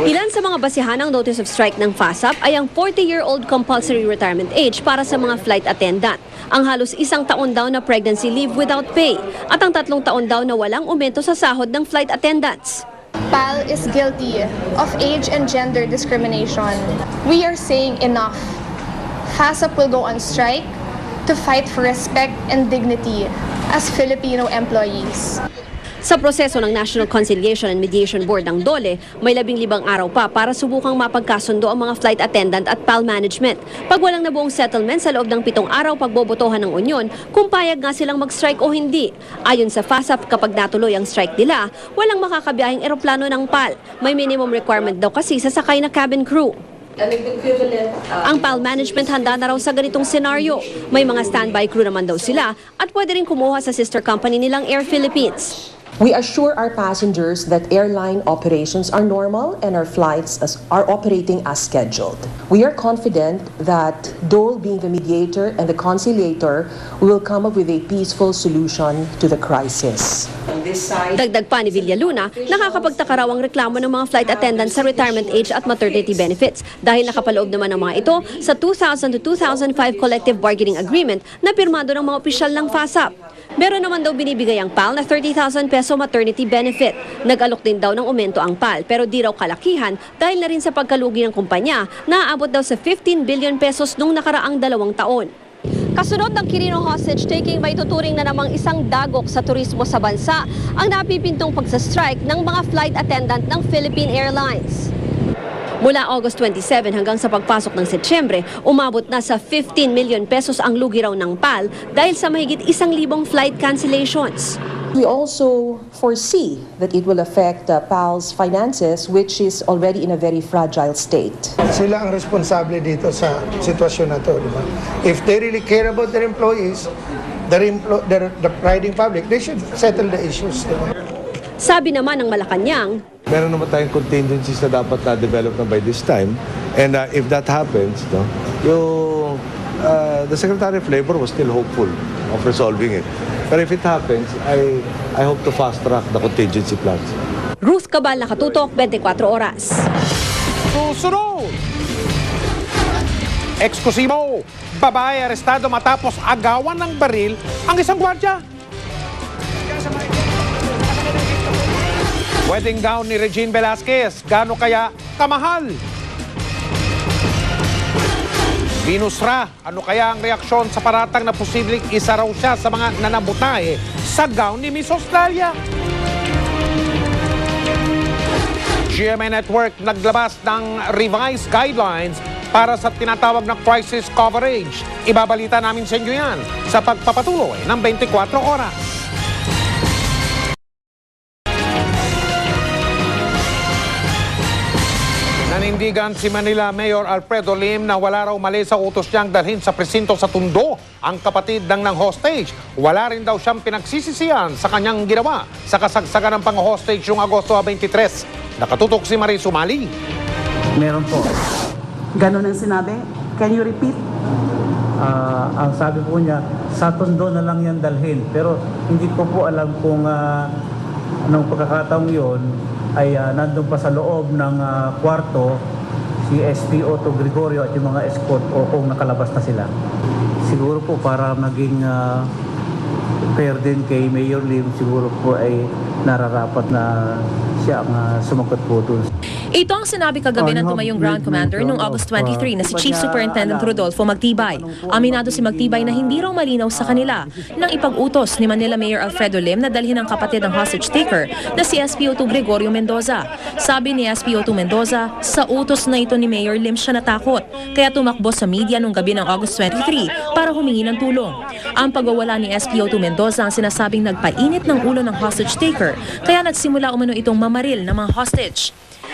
Ilan sa mga basihan ng notice of strike ng FASAP ay ang 40-year-old compulsory retirement age para sa mga flight attendant, ang halos 1 taon daw na pregnancy leave without pay, at ang 3 taon daw na walang aumento sa sahod ng flight attendants. PAL is guilty of age and gender discrimination. We are saying enough. FASAP will go on strike to fight for respect and dignity as Filipino employees. Sa proseso ng National Conciliation and Mediation Board ng DOLE, may 15 araw pa para subukang mapagkasundo ang mga flight attendant at PAL management. Pag walang nabuong settlement sa loob ng 7 araw pagbobotohan ng union, kung payag nga silang mag-strike o hindi. Ayon sa FASAP, kapag natuloy ang strike nila, walang makakabiyahing eroplano ng PAL. May minimum requirement daw kasi sa sakay na cabin crew. Ang PAL management handa na raw sa ganitong senaryo. May mga standby crew naman daw sila at pwede rin kumuha sa sister company nilang Air Philippines. We assure our passengers that airline operations are normal and our flights are operating as scheduled. We are confident that DOLE, being the mediator and the conciliator, will come up with a peaceful solution to the crisis. Dagdag pa ni Villaluna, nakakapagtaka raw ang reklamo ng mga flight attendants sa retirement age at maternity benefits dahil nakapaloob naman ng mga ito sa 2000 to 2005 collective bargaining agreement na pirmado ng mga opisyal ng FASAP. Meron naman daw binibigay ang PAL na 30,000 peso maternity benefit. Nag-alok din daw ng aumento ang PAL pero di raw kalakihan dahil na rin sa pagkalugi ng kumpanya na aabot daw sa 15 billion pesos nung nakaraang 2 taon. Kasunod ng Quirino hostage taking, may tuturing na namang isang dagok sa turismo sa bansa ang napipintong pagsastrike ng mga flight attendant ng Philippine Airlines. Mula August 27 hanggang sa pagpasok ng Setyembre, umabot na sa 15 million pesos ang lugi raw ng PAL dahil sa mahigit 1,000 flight cancellations. We also foresee that it will affect PAL's finances, which is already in a very fragile state. Sila ang responsable dito sa sitwasyon na to, di ba? If they really care about their employees, the riding public, they should settle the issues. Di ba? Sabi naman ng Malacanang, Meron naman tayong contingencies na dapat na-develop na by this time. And if that happens, the Secretary of Labor was still hopeful of resolving it. But if it happens, I hope to fast-track the contingency plans. Ruth Cabal, Nakatutok, 24 Oras. Susunod! Eksklusibo! Babae arestado matapos agawan ng baril ang isang gwardiya. Wedding gown ni Regine Velasquez, gaano kaya kamahal? Binusra, ano kaya ang reaksyon sa paratang na posibleng isa raw siya sa mga nanabutahe sa gown ni Miss Australia? GMA Network naglabas ng revised guidelines para sa tinatawag na crisis coverage. Ibabalita namin sa inyo yan sa pagpapatuloy ng 24 oras. Nanindigan si Manila Mayor Alfredo Lim na wala raw mali sa utos niyang dalhin sa presinto sa Tondo ang kapatid ng hostage. Wala rin daw siyang pinagsisisihan sa kanyang ginawa sa kasagsagan ng pang-hostage noong Agosto 23. Nakatutok si Marie Sumali. Meron po. Ganon ang sinabi? Can you repeat? Ang sabi po niya, sa Tondo na lang yan dalhin. Pero hindi ko po alam kung anong pagkakataong yun ay nandun pa sa loob ng kwarto si SP Otto Gregorio at yung mga escort o kung nakalabas na sila. Siguro po para maging fair din kay Mayor Lim, siguro po ay nararapat na siya ang sumagot po doon. Ito ang sinabi kagabi ng tumayong ground commander noong August 23 na si Chief Superintendent Rodolfo Magtibay. Aminado si Magtibay na hindi raw malinaw sa kanila nang ipag-utos ni Manila Mayor Alfredo Lim na dalhin ang kapatid ng hostage taker na si SPO2 Gregorio Mendoza. Sabi ni SPO2 Mendoza, sa utos na ito ni Mayor Lim siya natakot, kaya tumakbo sa media noong gabi ng August 23 para humingi ng tulong. Ang pagwawala ni SPO2 Mendoza ang sinasabing nagpainit ng ulo ng hostage taker, kaya nagsimula umano itong mamaril ng mga hostage.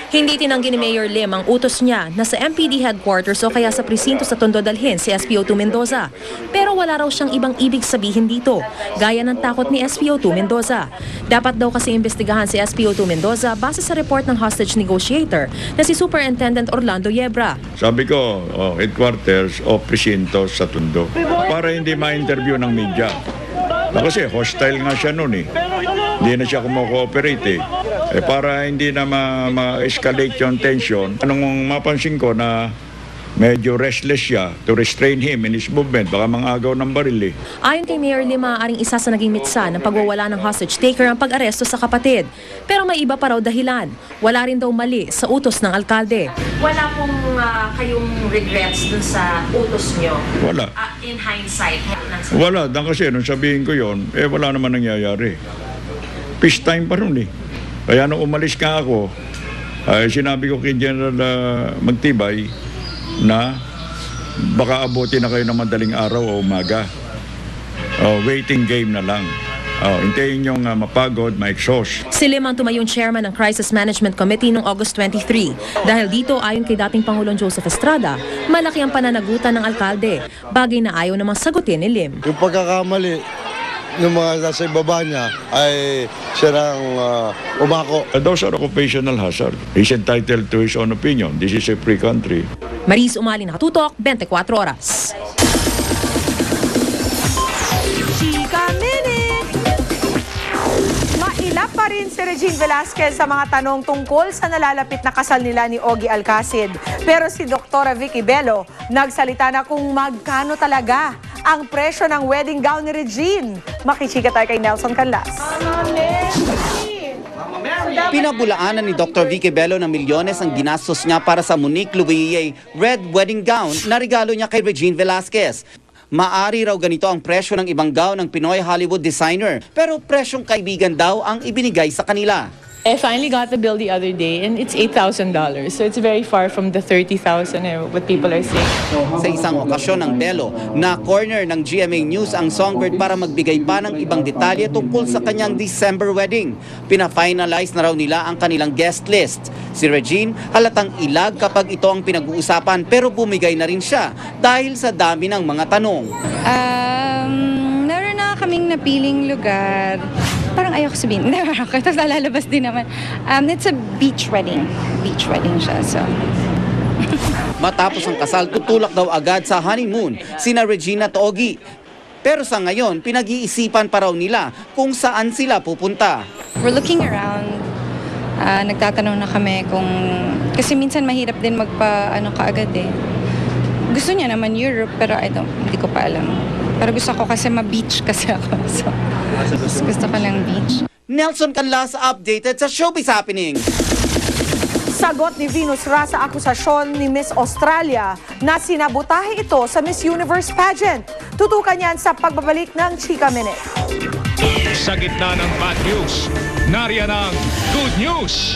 Hindi tinanggi ni Mayor Lim ang utos niya na sa MPD headquarters o kaya sa presinto sa Tondo dalhin si SPO2 Mendoza. Pero wala raw siyang ibang ibig sabihin dito, gaya ng takot ni SPO2 Mendoza. Dapat daw kasi imbestigahan si SPO2 Mendoza base sa report ng hostage negotiator na si Superintendent Orlando Yebra. Sabi ko, headquarters o presinto sa Tondo para hindi ma-interview ng media. Kasi hostile nga siya noon eh. Hindi na siya kumo-cooperate eh. Para hindi na ma-escalate yung tension. Anong mapansin ko na medyo restless siya to restrain him in his movement. Baka mangagaw ng baril eh. Ayon kay Mayor Lim, maaaring isa sa naging mitsa ng pagwawala ng hostage taker ang pag-aresto sa kapatid. Pero may iba pa raw dahilan. Wala rin daw mali sa utos ng alkalde. Wala pong kayong regrets dun sa utos nyo? Wala. In hindsight? Wala. Kasi nung sabihin ko yon, wala naman nangyayari. Peace time pa rin eh. Kaya nung umalis ka ako, sinabi ko kay General Magtibay na baka abutin na kayo ng madaling araw o umaga. Waiting game na lang. Hintayin niyong mapagod, ma-exhaust. Si Lim ang tumayong chairman ng Crisis Management Committee noong August 23. Dahil dito, ayon kay dating Pangulong Joseph Estrada, malaki ang pananagutan ng alkalde. Bagay na ayaw namang sagutin ni Lim. Yung pagkakamali ng mga nasa ibaba niya ay siya nang umako. Those are occupational hazard. He's entitled to his own opinion. This is a free country. Maris Umali, Nakatutok, 24 Oras. Chika Minute! Mailap pa rin si Regine Velasquez sa mga tanong tungkol sa nalalapit na kasal nila ni Ogie Alcacid. Pero si Dr. Vicky Bello nagsalita na kung magkano talaga ang presyo ng wedding gown ni Regine. Makichika tayo kay Nelson Canlas. Pinabulaanan ni Dr. Vicky Bello ng milyones ang ginastos niya para sa Monique Louvier red wedding gown na regalo niya kay Regine Velasquez. Maari raw ganito ang presyo ng ibang gown ng Pinoy Hollywood designer, pero presyong kaibigan daw ang ibinigay sa kanila. I finally got the bill the other day and it's $8,000. So it's very far from the 30,000 what people are saying. Sa isang okasyon ng Belo, na corner ng GMA News ang Songbird para magbigay pa ng ibang detalye tungkol sa kanyang December wedding. Pina-finalize na raw nila ang kanilang guest list. Si Regine halatang ilag kapag ito ang pinag-uusapan pero bumigay na rin siya dahil sa dami ng mga tanong. Meron na kaming napiling lugar. Parang ayoko sabihin. Ito lalabas din naman. It's a beach wedding. Beach wedding siya. So. Matapos ang kasal, tutulak daw agad sa honeymoon sina Regina at Ogie. Pero sa ngayon, pinag-iisipan pa raw nila kung saan sila pupunta. We're looking around. Nagtatanong na kami kung... Kasi minsan mahirap din kaagad eh. Gusto niya naman Europe, pero hindi ko pa alam. Pero gusto ko kasi ma-beach kasi ako. So, gusto ko lang beach. Nelson Canlas updated sa Showbiz Happening. Sagot ni Venus Ra sa akusasyon ni Miss Australia na sinabotahe ito sa Miss Universe pageant. Tutukan yan sa pagbabalik ng Chika Minute. Sa gitna ng bad news, nariyan ang good news.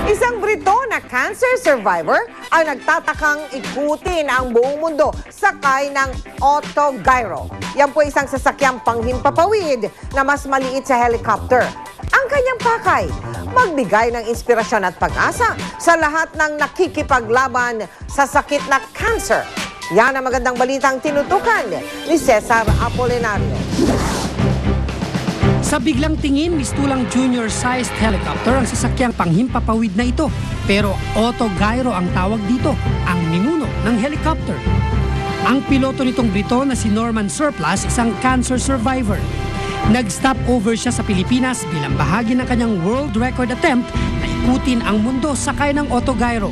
Isang Brito na cancer survivor ang nagtatakang ikutin ang buong mundo sakay ng Autogyro. Yan po isang sasakyang panghimpapawid na mas maliit sa helicopter. Ang kanyang pakay, magbigay ng inspirasyon at pag-asa sa lahat ng nakikipaglaban sa sakit na cancer. Yan ang magandang balitang tinutukan ni Cesar Apolinario. Sa biglang tingin, mistulang junior-sized helicopter ang sasakyang panghimpapawid na ito. Pero Autogyro ang tawag dito, ang ninuno ng helicopter. Ang piloto nitong Brito na si Norman Surplus, isang cancer survivor. Nag-stop over siya sa Pilipinas bilang bahagi ng kanyang world record attempt na ikutin ang mundo sakay ng Autogyro.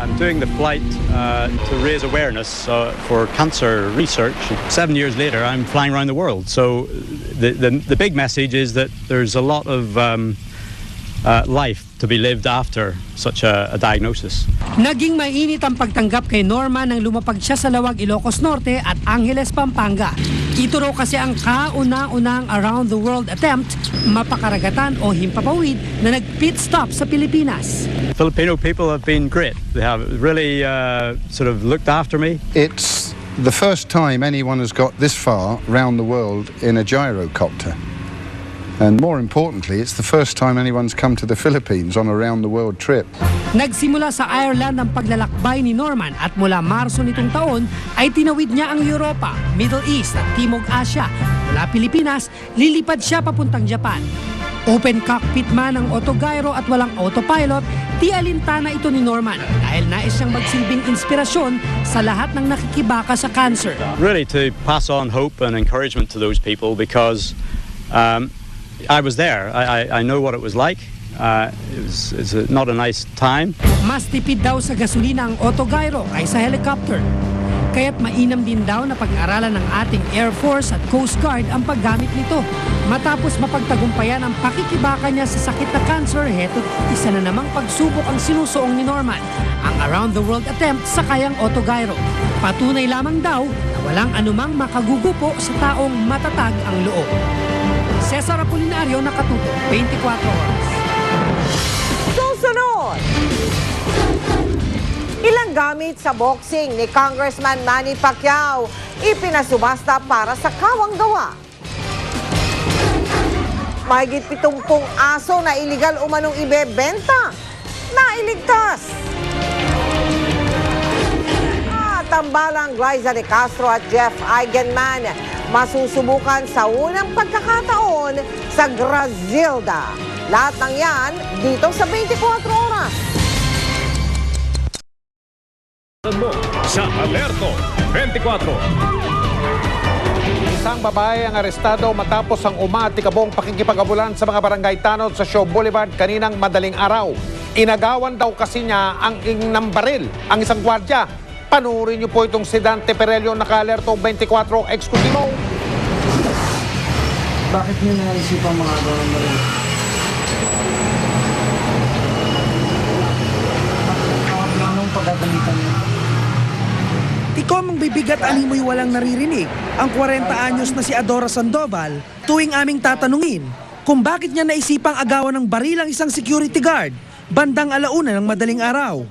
I'm doing the flight to raise awareness for cancer research. 7 years later, I'm flying around the world. So the big message is that there's a lot of life to be lived after such a diagnosis. Naging mainit ang pagtanggap kay Norma nang lumapag siya sa Lawag, Ilocos Norte at Angeles, Pampanga. Ito raw kasi ang kauna-unang around the world attempt, mapakaragatan o himpapawid na nag-pit stop sa Pilipinas. Filipino people have been great. They have really sort of looked after me. It's the first time anyone has got this far round the world in a gyrocopter. And more importantly, it's the first time anyone's come to the Philippines on a round-the-world trip. Nagsimula sa Ireland ang paglalakbay ni Norman at mula Marso nitong taon ay tinawid niya ang Europa, Middle East at Timog Asia. Mula Pilipinas, lilipad siya papuntang Japan. Open cockpit man ang Autogyro at walang autopilot, di alintana ito ni Norman dahil nais siyang magsilbing inspirasyon sa lahat ng nakikibaka sa cancer. Really to pass on hope and encouragement to those people because I was there. I know what it was like. It's not a nice time. Mas tipid daw sa gasolina ang Autogyro kaysa helicopter. Kaya't mainam din daw na pag-aralan ng ating Air Force at Coast Guard ang paggamit nito. Matapos mapagtagumpayan ang pakikibaka niya sa sakit na cancer, heto't isa na namang pagsubok ang sinusuong ni Norman, ang around the world attempt sa kayang Autogyro. Patunay lamang daw na walang anumang makagugupo sa taong matatag ang loob. Cesar Apolinario, nakatutok 24 oras. Susunod! Ilang gamit sa boxing ni Congressman Manny Pacquiao ipinasubasta para sa kawang gawa. Mahigit 70 aso na iligal umanong ibebenta, nailigtas. Tambalang Glyza de Castro at Jeff Eigenman masusubukan sa unang pagkakataon sa Grazilda. Lahat ng yan dito sa 24 oras. Sa Alerto 24. Isang babae ang arestado matapos ang umatikabong pakikipag-abulan sa mga barangay tanod sa Shaw Boulevard kaninang madaling araw. Inagawan daw kasi niya ang ng baril ang isang gwardya. Panurin niyo po itong si Dante Perelio, naka-alerto 24 eksklusibo. Bakit niyo naisip ang mga gawang baril? Anong paggagamitan niyo? Komang bibig at animoy walang naririnig ang 40 anyos na si Adora Sandoval tuwing aming tatanungin kung bakit niya naisipang agawan ng baril ang isang security guard bandang 1:00 ng madaling araw.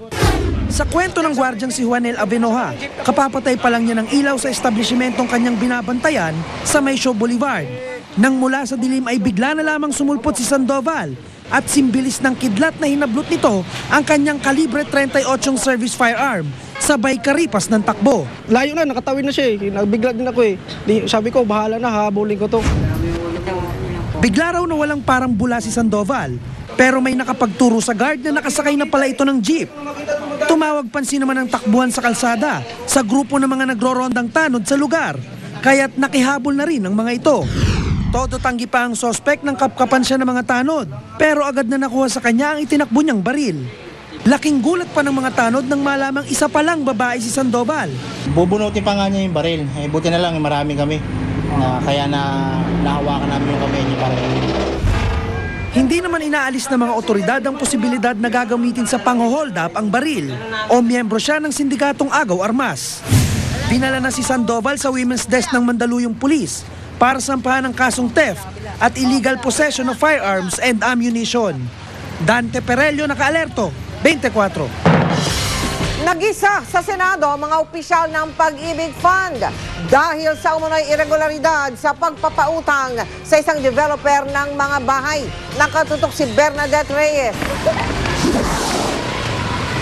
Sa kwento ng gwardyang si Juanel Avenoha, kapapatay pa lang niya ng ilaw sa establishmentong kanyang binabantayan sa Maisho Boulevard. Nang mula sa dilim ay bigla na lamang sumulpot si Sandoval at simbilis ng kidlat na hinablot nito ang kanyang kalibre 38 service firearm sabay karipas ng takbo. Layo na, nakatawid na siya eh. Nagbigla din ako eh. Sabi ko, bahala na, habulin ko to. Bigla raw na walang parang bula si Sandoval, pero may nakapagturo sa guard na nakasakay na pala ito ng jeep. Tumawag pansin naman ang takbuhan sa kalsada sa grupo ng mga nagrorondang tanod sa lugar, kaya't nakihabol na rin ang mga ito. Todo tanggi pa ang sospek ng kapkapan siya ng mga tanod, pero agad na nakuha sa kanya ang itinakbo niyang baril. Laking gulat pa ng mga tanod nang malamang isa pa lang babae si Sandoval. Bubunutin pa nga niya yung baril. Buti na lang, marami kami. Kaya nahawakan namin yung kamay niya para. Hindi naman inaalis ng mga otoridad ang posibilidad na gagamitin sa pang-hold up ang baril o miyembro siya ng sindikatong Agaw Armas. Dinala na si Sandoval sa Women's Desk ng Mandaluyong Police para sampahan ng kasong theft at illegal possession of firearms and ammunition. Dante Perello, Nakaalerto, 24. Nagisa sa Senado ang mga opisyal ng Pag-ibig Fund dahil sa umunoy irregularidad sa pagpapautang sa isang developer ng mga bahay. Nakatutok si Bernadette Reyes.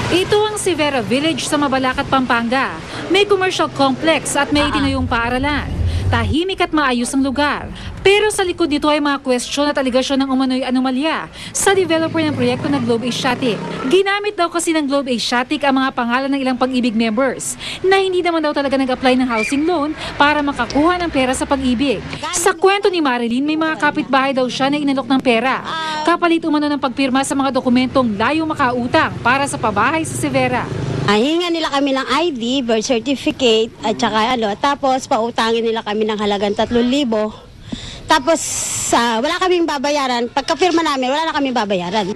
Ito ang Severa Village sa Mabalacat, Pampanga. May commercial complex at may itinayong paaralan. Tahimik at maayos ang lugar. Pero sa likod nito ay mga kwestiyon at aligasyon ng umano'y anomalya sa developer ng proyekto na Globe Asiatic. Ginamit daw kasi ng Globe Asiatic ang mga pangalan ng ilang Pag-ibig members na hindi naman daw talaga nag-apply ng housing loan para makakuha ng pera sa Pag-ibig. Sa kwento ni Marilyn, may mga kapitbahay daw siya na inalok ng pera. Kapalit umano ng pagpirma sa mga dokumentong layo makautang para sa pabahay sa Severa. Hihingan nila kami ng ID, birth certificate, at saka tapos pautangin nila kami ng halagang 3,000. Tapos wala kaming babayaran. Pagkapirma namin, wala na kaming babayaran.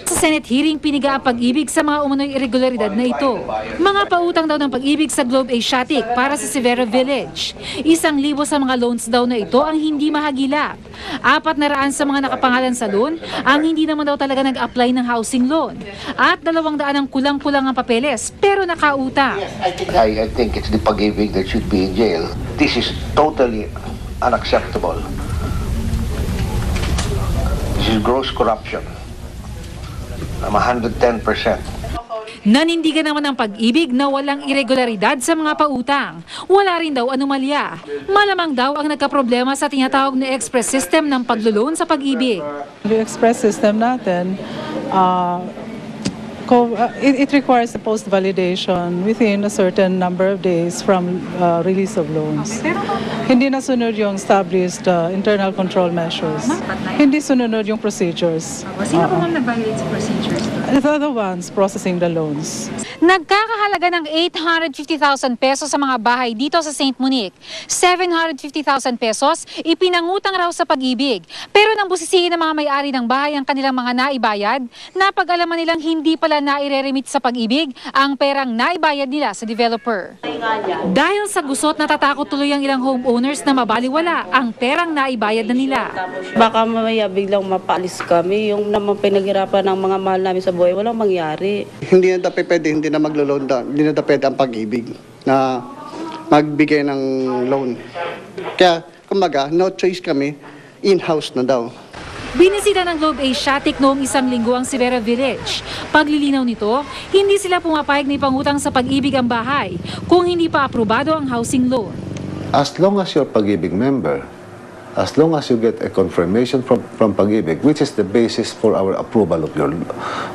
Sa Senate hearing, piniga ang Pag-ibig sa mga umano'y irregularidad na ito. Mga pautang daw ng Pag-ibig sa Globe Asiatic para sa Severa Village. 1,000 sa mga loans daw na ito ang hindi mahagilap. 400 sa mga nakapangalan sa loan ang hindi naman daw talaga nag-apply ng housing loan. At 200 ang kulang-kulang ang papeles pero nakautang. I think it's the Pag-ibig that should be in jail. This is totally unacceptable. This is gross corruption. I'm 110%. Nanindigan naman ang Pag-ibig na walang irregularidad sa mga pautang. Wala rin daw anomalya. Malamang daw ang nagkaproblema sa tinatawag na express system ng paglo-loan sa Pag-ibig. The express system natin, it requires a post-validation within a certain number of days from release of loans. Hindi nasunod yung established internal control measures. Hindi sunod yung procedures. Sino po ang nag-violate sa procedures? They're the ones processing the loans. Nagkakahalaga ng 850,000 pesos sa mga bahay dito sa St. Monique. 750,000 pesos ipinangutang raw sa Pag-ibig. Pero nang busisihin ng mga may-ari ng bahay ang kanilang mga naibayad, napag-alaman nilang hindi pala naire-remit sa Pag-ibig ang perang naibayad nila sa developer. Dahil sa gusot, natatakot tuloy ang ilang homeowners na mabaliwala ang perang naibayad na nila. Baka mamaya biglang mapalis kami, yung naman pinaghirapan ng mga mahal namin sa buhay, walang mangyari. Hindi na pwede, hindi na maglo-loan down, hindi na pwede ang Pag-ibig na magbigay ng loan. Kaya, kumbaga, no choice kami, in-house na daw. Binisita ng Globe Asiatic noong 1 linggo ang Severa Village. Paglilinaw nito, hindi sila pumapayag na ipangutang sa Pag-ibig ang bahay kung hindi pa aprobado ang housing loan. As long as you're Pag-ibig member, as long as you get a confirmation from Pag-ibig, which is the basis for our approval of your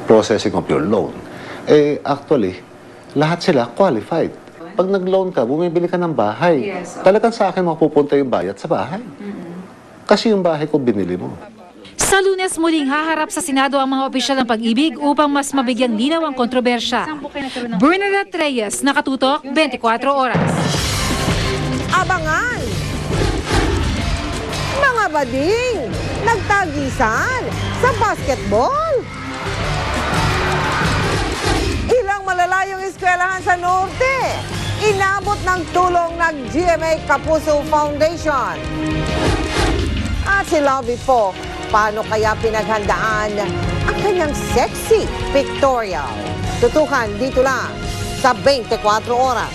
processing of your loan, actually, lahat sila qualified. Pag nag-loan ka, bumibili ka ng bahay. Talagang sa akin mapupunta yung bayad sa bahay. Kasi yung bahay ko binili mo. Sa Lunes, muling haharap sa Senado ang mga opisyal ng Pag-ibig upang mas mabigyang linaw ang kontrobersya. Bernadette Reyes, Nakatutok, 24 Oras. Abangan! Mga bading, nagtagisan sa basketball. Ilang malalayong eskwelahan sa norte inabot ng tulong ng GMA Kapuso Foundation. At si Lovie po, paano kaya pinaghandaan ang kanyang sexy pictorial? Tutukan dito lang sa 24 oras.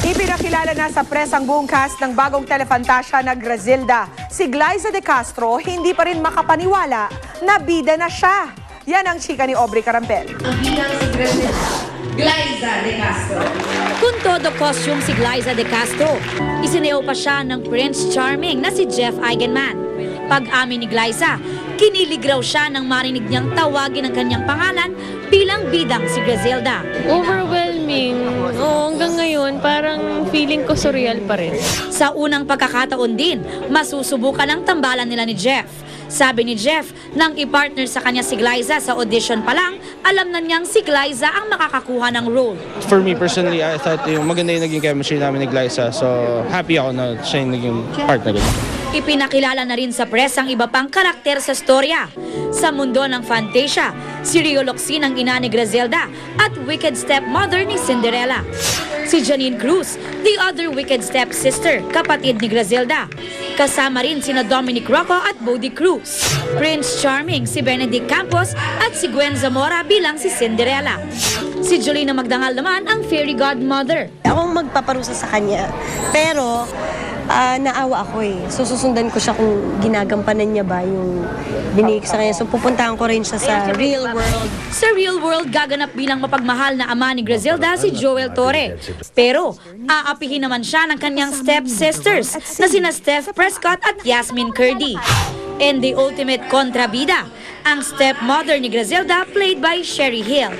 Ipinakilala na sa press ang buong cast ng bagong telefantasya na Grazilda. Si Glyza De Castro hindi pa rin makapaniwala na bida na siya. Yan ang chika ni Aubrey Carampel. Glyza De Castro. Kung todo costume si Glyza De Castro, isineo pa siya ng Prince Charming na si Jeff Eigenman. Pag-amin ni Glyza, kinilig raw siya nang marinig niyang tawagin ang kanyang pangalan bilang bidang si Grazilda. Overwhelming. Oo, hanggang ngayon, parang feeling ko surreal pa rin. Sa unang pagkakataon din, masusubukan ang tambalan nila ni Jeff. Sabi ni Jeff, nang i-partner sa kanya si Glyza sa audition pa lang, alam na niyang si Glyza ang makakakuha ng role. For me personally, I thought yung maganda yung naging chemistry namin ni Glyza. So, happy ako na siya yung naging partner ko. Ipinakilala na rin sa press ang iba pang karakter sa storya. Sa mundo ng Fantasia, si Rio Locsin ang ina ni Grazilda at wicked stepmother ni Cinderella. Si Janine Cruz, the other wicked stepsister, kapatid ni Grazilda. Kasama rin sina Dominic Rocco at Bodie Cruz. Prince Charming, si Benedict Campos at si Gwen Zamora bilang si Cinderella. Si Jolina Magdangal naman ang fairy godmother. Ako magpaparusa sa kanya, pero naawa ako eh. So susundan ko siya kung ginagampanan niya ba yung binigay sa kanya. So pupuntahan ko rin siya sa real world. Sa real world, gaganap bilang mapagmahal na ama ni Grazilda si Joel Torre. Pero aapihin naman siya ng kanyang step-sisters na sina Steph Prescott at Yasmin Curdy. And the ultimate kontrabida, ang stepmother ni Grazilda played by Sherry Hill.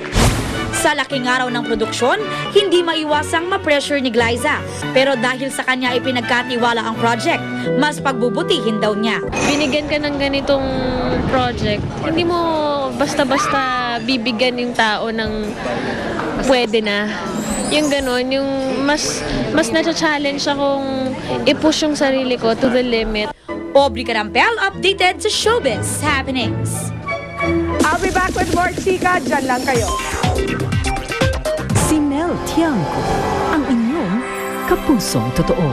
Sa laking araw ng produksyon, hindi maiwasang ma-pressure ni Glyza. Pero dahil sa kanya ay pinagkatiwala ang project, mas pagbubutihin daw niya. Binigyan ka ng ganitong project, hindi mo basta-basta bibigyan yung tao ng pwede na. Yung gano'n, yung mas na-challenge akong i-push yung sarili ko to the limit. Aubrey Carampel, updated sa Showbiz Happenings. I'll be back with more chika. Diyan lang kayo. Si Mel Tiangco, ang inyong kapusong totoo.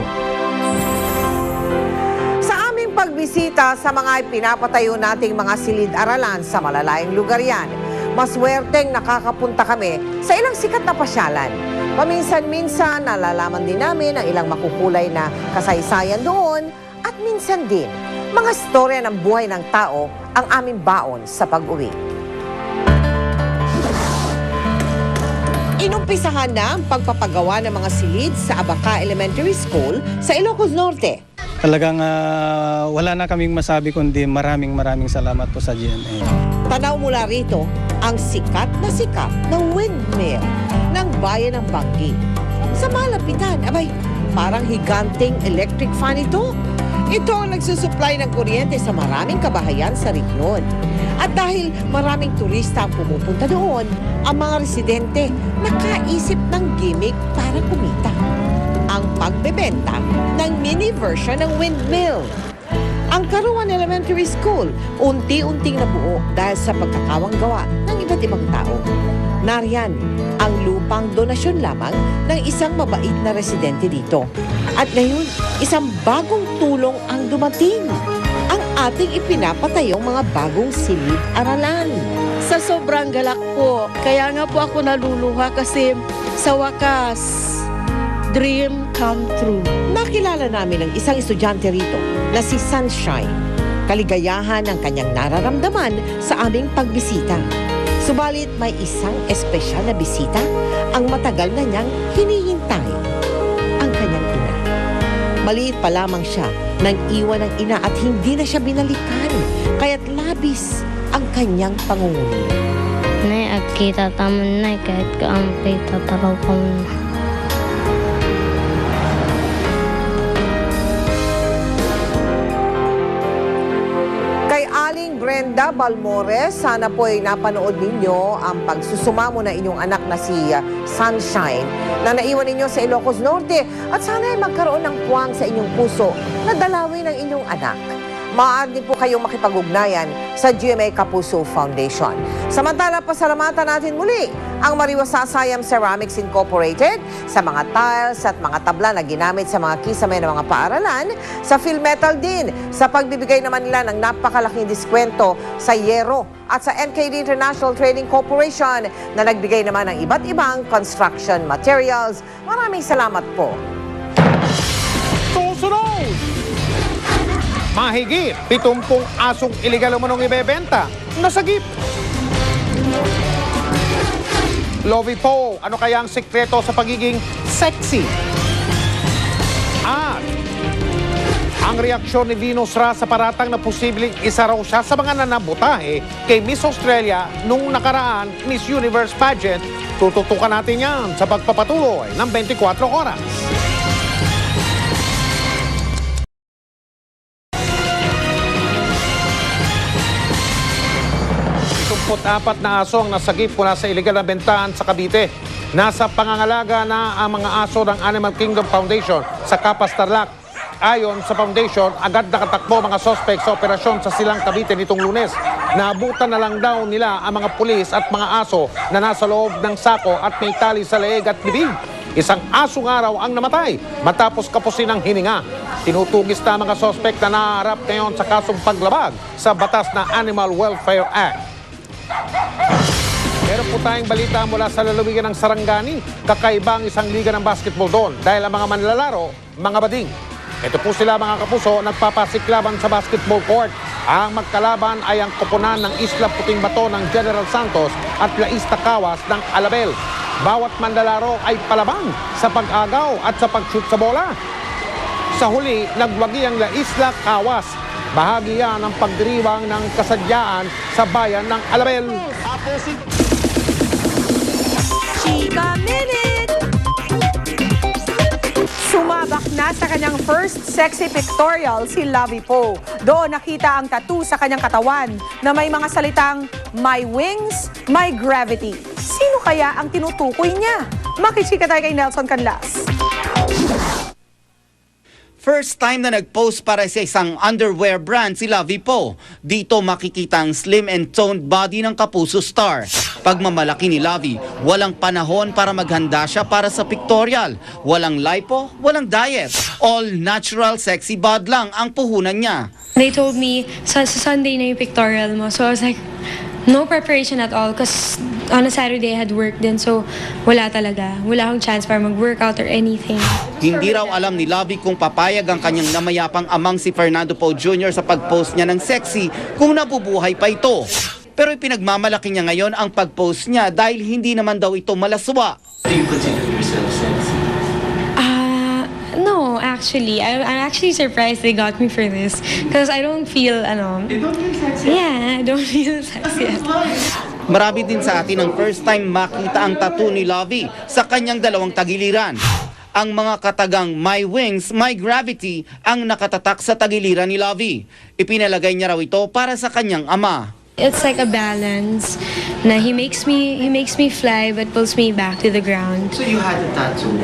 Sa aming pagbisita sa mga pinapatayo nating mga silid-aralan sa malalayang lugar yan, maswerteng nakakapunta kami sa ilang sikat na pasyalan. Paminsan-minsan nalalaman din namin ang ilang makukulay na kasaysayan doon at minsan din mga storya ng buhay ng tao ang aming baon sa pag-uwi. Inumpisahan na ang pagpapagawa ng mga silid sa Abaca Elementary School sa Ilocos Norte. Talagang wala na kaming masabi kundi maraming salamat po sa GMA. Tanaw mula rito ang sikat na windmill ng bayan ng Bangi. Sa malapitan, abay, parang higanting electric fan ito. Ito ang nagsusupply ng kuryente sa maraming kabahayan sa rehiyon. At dahil maraming turista ang pumupunta doon, ang mga residente nakaisip ng gimmick para kumita. Ang pagbebenta ng mini version ng windmill. Ang Karuan Elementary School, unti-unting nabuo dahil sa pagkakawang gawa ng iba't ibang tao. Nariyan ang lupang donasyon lamang ng isang mabait na residente dito. At ngayon, isang bagong tulong ang dumating. Ang ating ipinapatayong mga bagong silid-aralan. Sa sobrang galak po, kaya nga po ako naluluha kasi sa wakas, dream come true. Nakilala namin ang isang estudyante rito na si Sunshine. Kaligayahan ang kanyang nararamdaman sa aming pagbisita. Subalit may isang espesyal na bisita ang matagal na niyang hinihintay. Ang kanyang ina. Maliit pa lamang siya nang iwan ng ina at hindi na siya binalikan. Kaya't labis ang kanyang pangungulila. Nay, agkita taman na kahit kaampay tataraw ko na. Kay Aling Brenda Balmores, sana po ay napanood ninyo ang pagsusumamo na inyong anak na si Sunshine na naiwan ninyo sa Ilocos Norte at sana ay magkaroon ng puwang sa inyong puso na dalawin ang inyong anak. maaari din po kayong makipag-ugnayan sa GMA Kapuso Foundation. Samantala, pasalamatan natin muli ang Mariwasasayam Ceramics Incorporated sa mga tiles at mga tabla na ginamit sa mga kisame ng mga paaralan, sa Philmetal din sa pagbibigay naman nila ng napakalaking diskwento sa yero at sa NKD International Trading Corporation na nagbigay naman ng iba't ibang construction materials. Maraming salamat po. Susunod! Mahigit 70 asong iligal umanong ibebenta. Nasagip! Lovie Poe, ano kaya ang sikreto sa pagiging sexy? At ang reaksyon ni Venus Ra sa paratang na posibleng isa raw siya sa mga nanabutahe kay Miss Australia nung nakaraan Miss Universe pageant. Tututukan natin yan sa pagpapatuloy ng 24 oras. 24 na aso ang nasagip mula sa iligal na bentahan sa Cavite. Nasa pangangalaga na ang mga aso ng Animal Kingdom Foundation sa Capas, Tarlac. Ayon sa foundation, agad nakatakbo mga suspect sa operasyon sa Silang Cavite nitong Lunes. Naabutan na lang daw nila ang mga pulis at mga aso na nasa loob ng sako at may tali sa leeg at bibig. Isang asong araw ang namatay matapos kapusin ang hininga. Tinutugis na mga suspect na naharap ngayon sa kasong paglabag sa batas na Animal Welfare Act. Meron po tayong balita mula sa lalawigan ng Sarangani. Kakaiba ang isang liga ng basketball doon dahil ang mga manlalaro, mga bading. Ito po sila mga kapuso, nagpapasiklaban sa basketball court. Ang magkalaban ay ang koponan ng Isla Puting Bato ng General Santos at Laista Cawas ng Alabel. Bawat manlalaro ay palabang sa pag-agaw at sa pag-shoot sa bola. Sa huli, nagwagi ang Laista Cawas. Bahagi yan ng pagdiriwang ng kasadyaan sa bayan ng Alabel. Chika Minute! Sumabak na sa kanyang first sexy pictorial si Lovie Poe. Doon nakita ang tattoo sa kanyang katawan na may mga salitang, "My wings, my gravity." Sino kaya ang tinutukoy niya? Makichika tayo kay Nelson Canlas. First time na nag-post para sa isang underwear brand si Lovie Poe. Dito makikita ang slim and toned body ng Kapuso star. Pagmamalaki ni Lovie, walang panahon para maghanda siya para sa pictorial. Walang lipo, walang diet. All natural sexy bod lang ang puhunan niya. They told me, sa Sunday na yung pictorial mo. So I was like, no preparation at all because on a Saturday I had work din. So wala talaga. Wala akong chance para mag-workout or anything. Hindi raw alam ni Lovie kung papayag ang kanyang namayapang amang si Fernando Poe Jr. sa pag-post niya ng sexy kung nabubuhay pa ito. Pero ipinagmamalaki niya ngayon ang pag-post niya dahil hindi naman daw ito malaswa. Do you consider yourself sexy? No, actually. I'm actually surprised they got me for this because I don't feel, You don't feel sexy? Yeah, I don't feel sexy at all. Marami din sa atin ang first time makita ang tattoo ni Lovie sa kanyang dalawang tagiliran. Ang mga katagang "My wings, my gravity" ang nakatatak sa tagiliran ni Lovie. Ipinalagay niya raw ito para sa kanyang ama. It's like a balance. Na he makes me fly but pulls me back to the ground. So you had a tattoo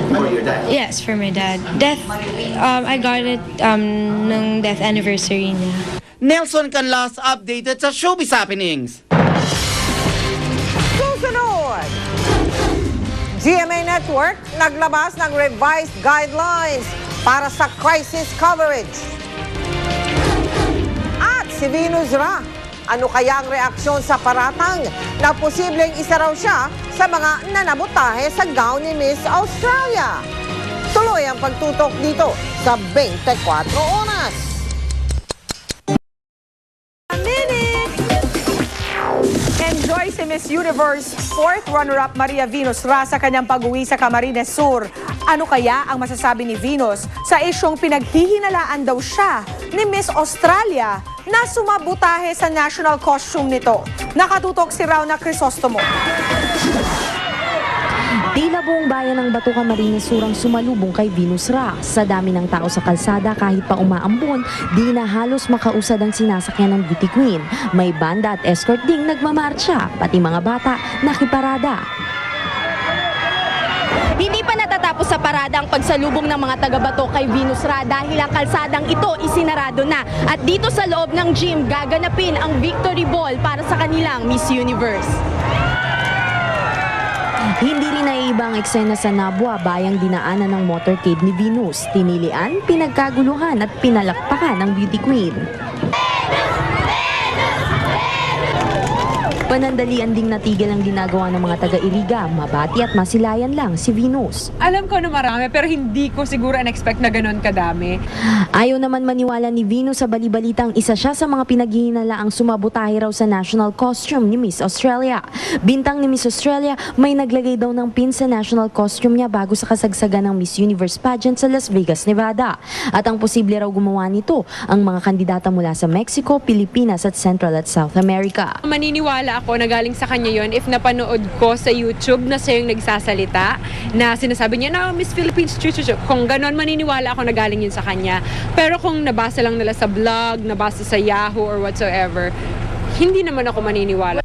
for your dad? Yes, for my dad. I got it ng death anniversary niya. Nelson Canlas, updated sa Showbiz Happenings. Susunod! GMA Network naglabas ng revised guidelines para sa crisis coverage. At si Venus Ra, ano kaya ang reaksyon sa paratang na posibleng isa raw siya sa mga nanabutahe sa gown ni Miss Australia? Tuloy ang pagtutok dito sa 24 oras. Enjoy si Miss Universe 4th runner-up Maria Venus Ra sa kanyang pag-uwi sa Camarines Sur. Ano kaya ang masasabi ni Venus sa isyong pinaghihinalaan daw siya ni Miss Australia na sumabutahe sa national costume nito? Nakatutok si Rauna Crisostomo. Tila buong bayan ng Batuca, Camarines Sur ang sumalubong kay Venus Ra. Sa dami ng tao sa kalsada kahit pa umaambon, di na halos makausad ang sinasakyan ng Beauty Queen. May banda at escort ding nagmamarcha, pati mga bata nakiparada. Hindi pa Matatapos sa parada ang pagsalubong ng mga taga-Bato kay Venus Ra dahil ang kalsadang ito isinarado na. At dito sa loob ng gym, gaganapin ang Victory Ball para sa kanilang Miss Universe. Hindi rin naiiba ang eksena sa Nabwa, bayang dinaanan ng motorcade ni Venus. Tinilian, pinagkaguluhan at pinalakpakan ng beauty queen. Panandalian ding natigil ang ginagawa ng mga taga-Iriga, mabati at masilayan lang si Venus. Alam ko na marami pero hindi ko siguro in-expect na ganun kadami. Ayaw naman maniwala ni Venus sa balibalitang isa siya sa mga pinaghihinalaang sumabutahe raw sa national costume ni Miss Australia. Bintang ni Miss Australia, may naglagay daw ng pin sa national costume niya bago sa kasagsagan ng Miss Universe pageant sa Las Vegas, Nevada. At ang posible raw gumawa nito ang mga kandidata mula sa Mexico, Pilipinas at Central at South America. Maniniwala ako na galing sa kanya yon if napanood ko sa YouTube na siya yung nagsasalita na sinasabi niya na Miss Philippines, kung ganon maniniwala ako na galing yun sa kanya. Pero kung nabasa lang nila sa blog, nabasa sa Yahoo or whatsoever, hindi naman ako maniniwala.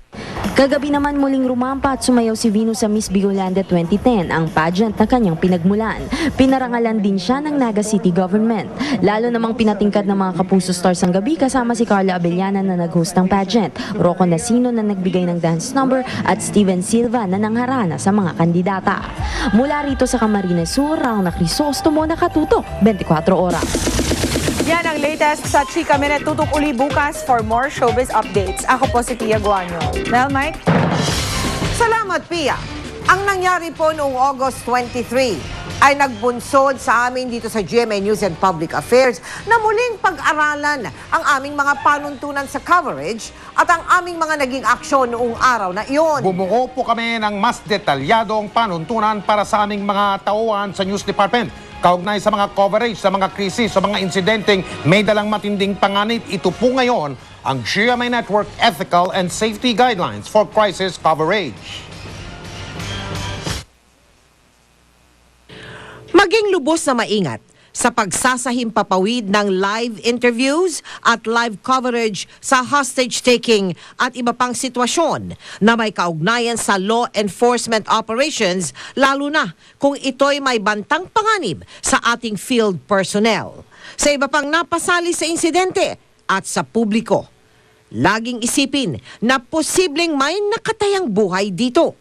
Kagabi naman muling rumampa at sumayaw si Venus sa Miss Bicolanda 2010, ang pageant na kanyang pinagmulan. Pinarangalan din siya ng Naga City Government. Lalo namang pinatingkad ng mga Kapuso Stars ang gabi kasama si Carla Abellana na nag-host ng pageant, Rocco Nasino na nagbigay ng dance number at Steven Silva na nangharana sa mga kandidata. Mula rito sa Camarines Sur, Rana Crisostomo, nakatutok 24 oras. Yan ang latest sa Chika Minute. Tutok uli bukas for more showbiz updates. Ako po si Pia Guanyo. Mel, Mike? Salamat, Pia. Ang nangyari po noong August 23 ay nagbunsod sa amin dito sa GMA News and Public Affairs na muling pag-aralan ang aming mga panuntunan sa coverage at ang aming mga naging aksyon noong araw na iyon. Bumuo po kami ng mas detalyadong panuntunan para sa aming mga tauhan sa News Department. Kaugnay sa mga coverage, sa mga krisis, sa mga insidenteng may dalang matinding panganib. Ito po ngayon ang GMA Network Ethical and Safety Guidelines for Crisis Coverage. Maging lubos na maingat sa pagsasahimpapawid ng live interviews at live coverage sa hostage-taking at iba pang sitwasyon na may kaugnayan sa law enforcement operations, lalo na kung ito'y may bantang panganib sa ating field personnel. Sa iba pang napasali sa insidente at sa publiko, laging isipin na posibleng may nakatayang buhay dito.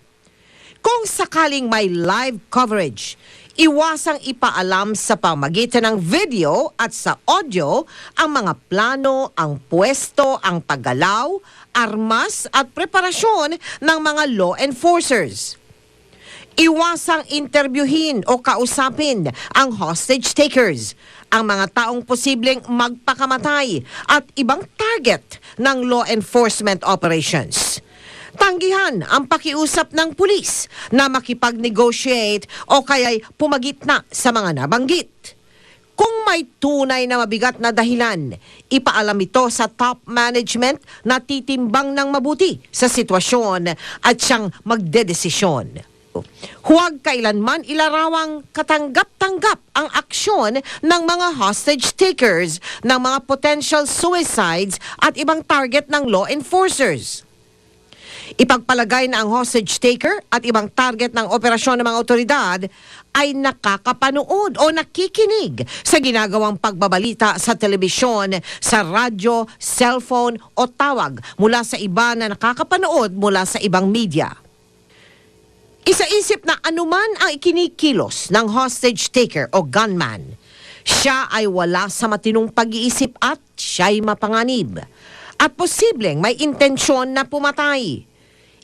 Kung sakaling may live coverage, iwasang ipaalam sa pamagitan ng video at sa audio ang mga plano, ang pwesto, ang paggalaw, armas at preparasyon ng mga law enforcers. Iwasang interbyuhin o kausapin ang hostage takers, ang mga taong posibleng magpakamatay at ibang target ng law enforcement operations. Tanggihan ang pakiusap ng pulis na makipag-negotiate o kaya'y pumagitna sa mga nabanggit. Kung may tunay na mabigat na dahilan, ipaalam ito sa top management na titimbang ng mabuti sa sitwasyon at siyang magdedesisyon. Huwag kailanman ilarawang katanggap-tanggap ang aksyon ng mga hostage takers, ng mga potential suicides at ibang target ng law enforcers. Ipagpalagay na ang hostage taker at ibang target ng operasyon ng mga otoridad ay nakakapanood o nakikinig sa ginagawang pagbabalita sa telebisyon, sa radyo, cellphone o tawag mula sa iba na nakakapanood mula sa ibang media. Isaisip na anuman ang ikinikilos ng hostage taker o gunman, siya ay wala sa matinong pag-iisip at siya'y mapanganib. At posibleng may intensyon na pumatay.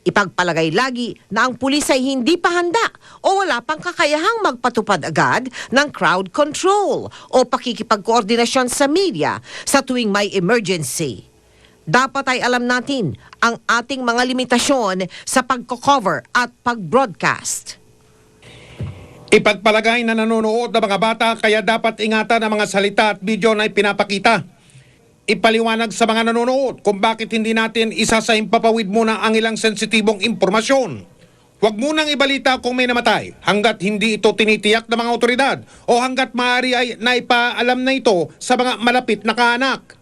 Ipagpalagay lagi na ang pulis ay hindi pa handa o wala pang kakayahang magpatupad agad ng crowd control o pakikipagkoordinasyon sa media sa tuwing may emergency. Dapat ay alam natin ang ating mga limitasyon sa pagko-cover at pag-broadcast. Ipagpalagay na nanonood ng mga bata kaya dapat ingatan ang mga salita at video na ipinapakita. Ipaliwanag sa mga nanonood kung bakit hindi natin isasaimpapawid muna ang ilang sensitibong impormasyon. Huwag munang ibalita kung may namatay hanggat hindi ito tinitiyak ng mga otoridad o hanggat maaari ay naipaalam na ito sa mga malapit na kaanak.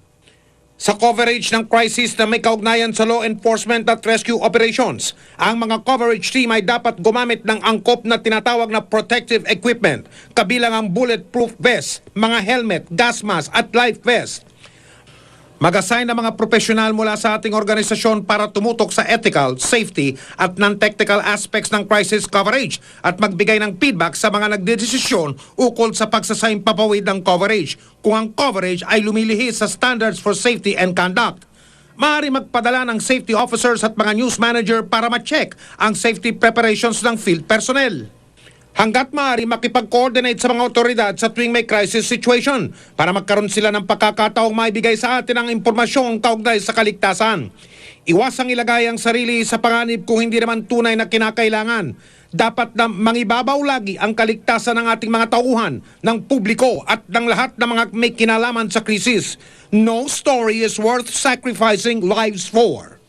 Sa coverage ng crisis na may kaugnayan sa law enforcement at rescue operations, ang mga coverage team ay dapat gumamit ng angkop na tinatawag na protective equipment, kabilang ang bulletproof vest, mga helmet, gas mask at life vest. Mag-assign ng mga profesional mula sa ating organisasyon para tumutok sa ethical, safety at non-technical aspects ng crisis coverage at magbigay ng feedback sa mga nagdedesisyon ukol sa pagsasayang papawid ng coverage kung ang coverage ay lumilihis sa standards for safety and conduct. Maaari magpadala ng safety officers at mga news manager para ma-check ang safety preparations ng field personnel. Hanggat maaari makipag-coordinate sa mga otoridad sa tuwing may crisis situation para magkaroon sila ng pagkakataong maibigay sa atin ang impormasyong kaugnay sa kaligtasan. Iwasang ilagay ang sarili sa panganib kung hindi naman tunay na kinakailangan. Dapat na mangibabaw lagi ang kaligtasan ng ating mga tauhan, ng publiko at ng lahat ng mga may kinalaman sa krisis. No story is worth sacrificing lives for.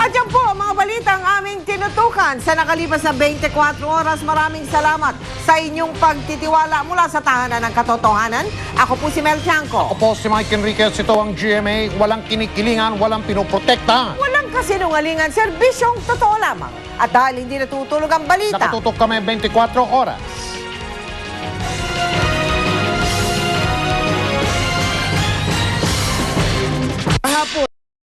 At yan po ang mga balitang aming tinutukan sa nakalipas na 24 oras. Maraming salamat sa inyong pagtitiwala mula sa tahanan ng katotohanan. Ako po si Mel Tiangco. Ako po si Mike Enriquez. Ito ang GMA. Walang kinikilingan, walang pinoprotekta. Walang kasinungalingan, serbisyong totoo lamang. At dahil hindi natutulog ang balita, Nakatutok kami 24 oras. hapon.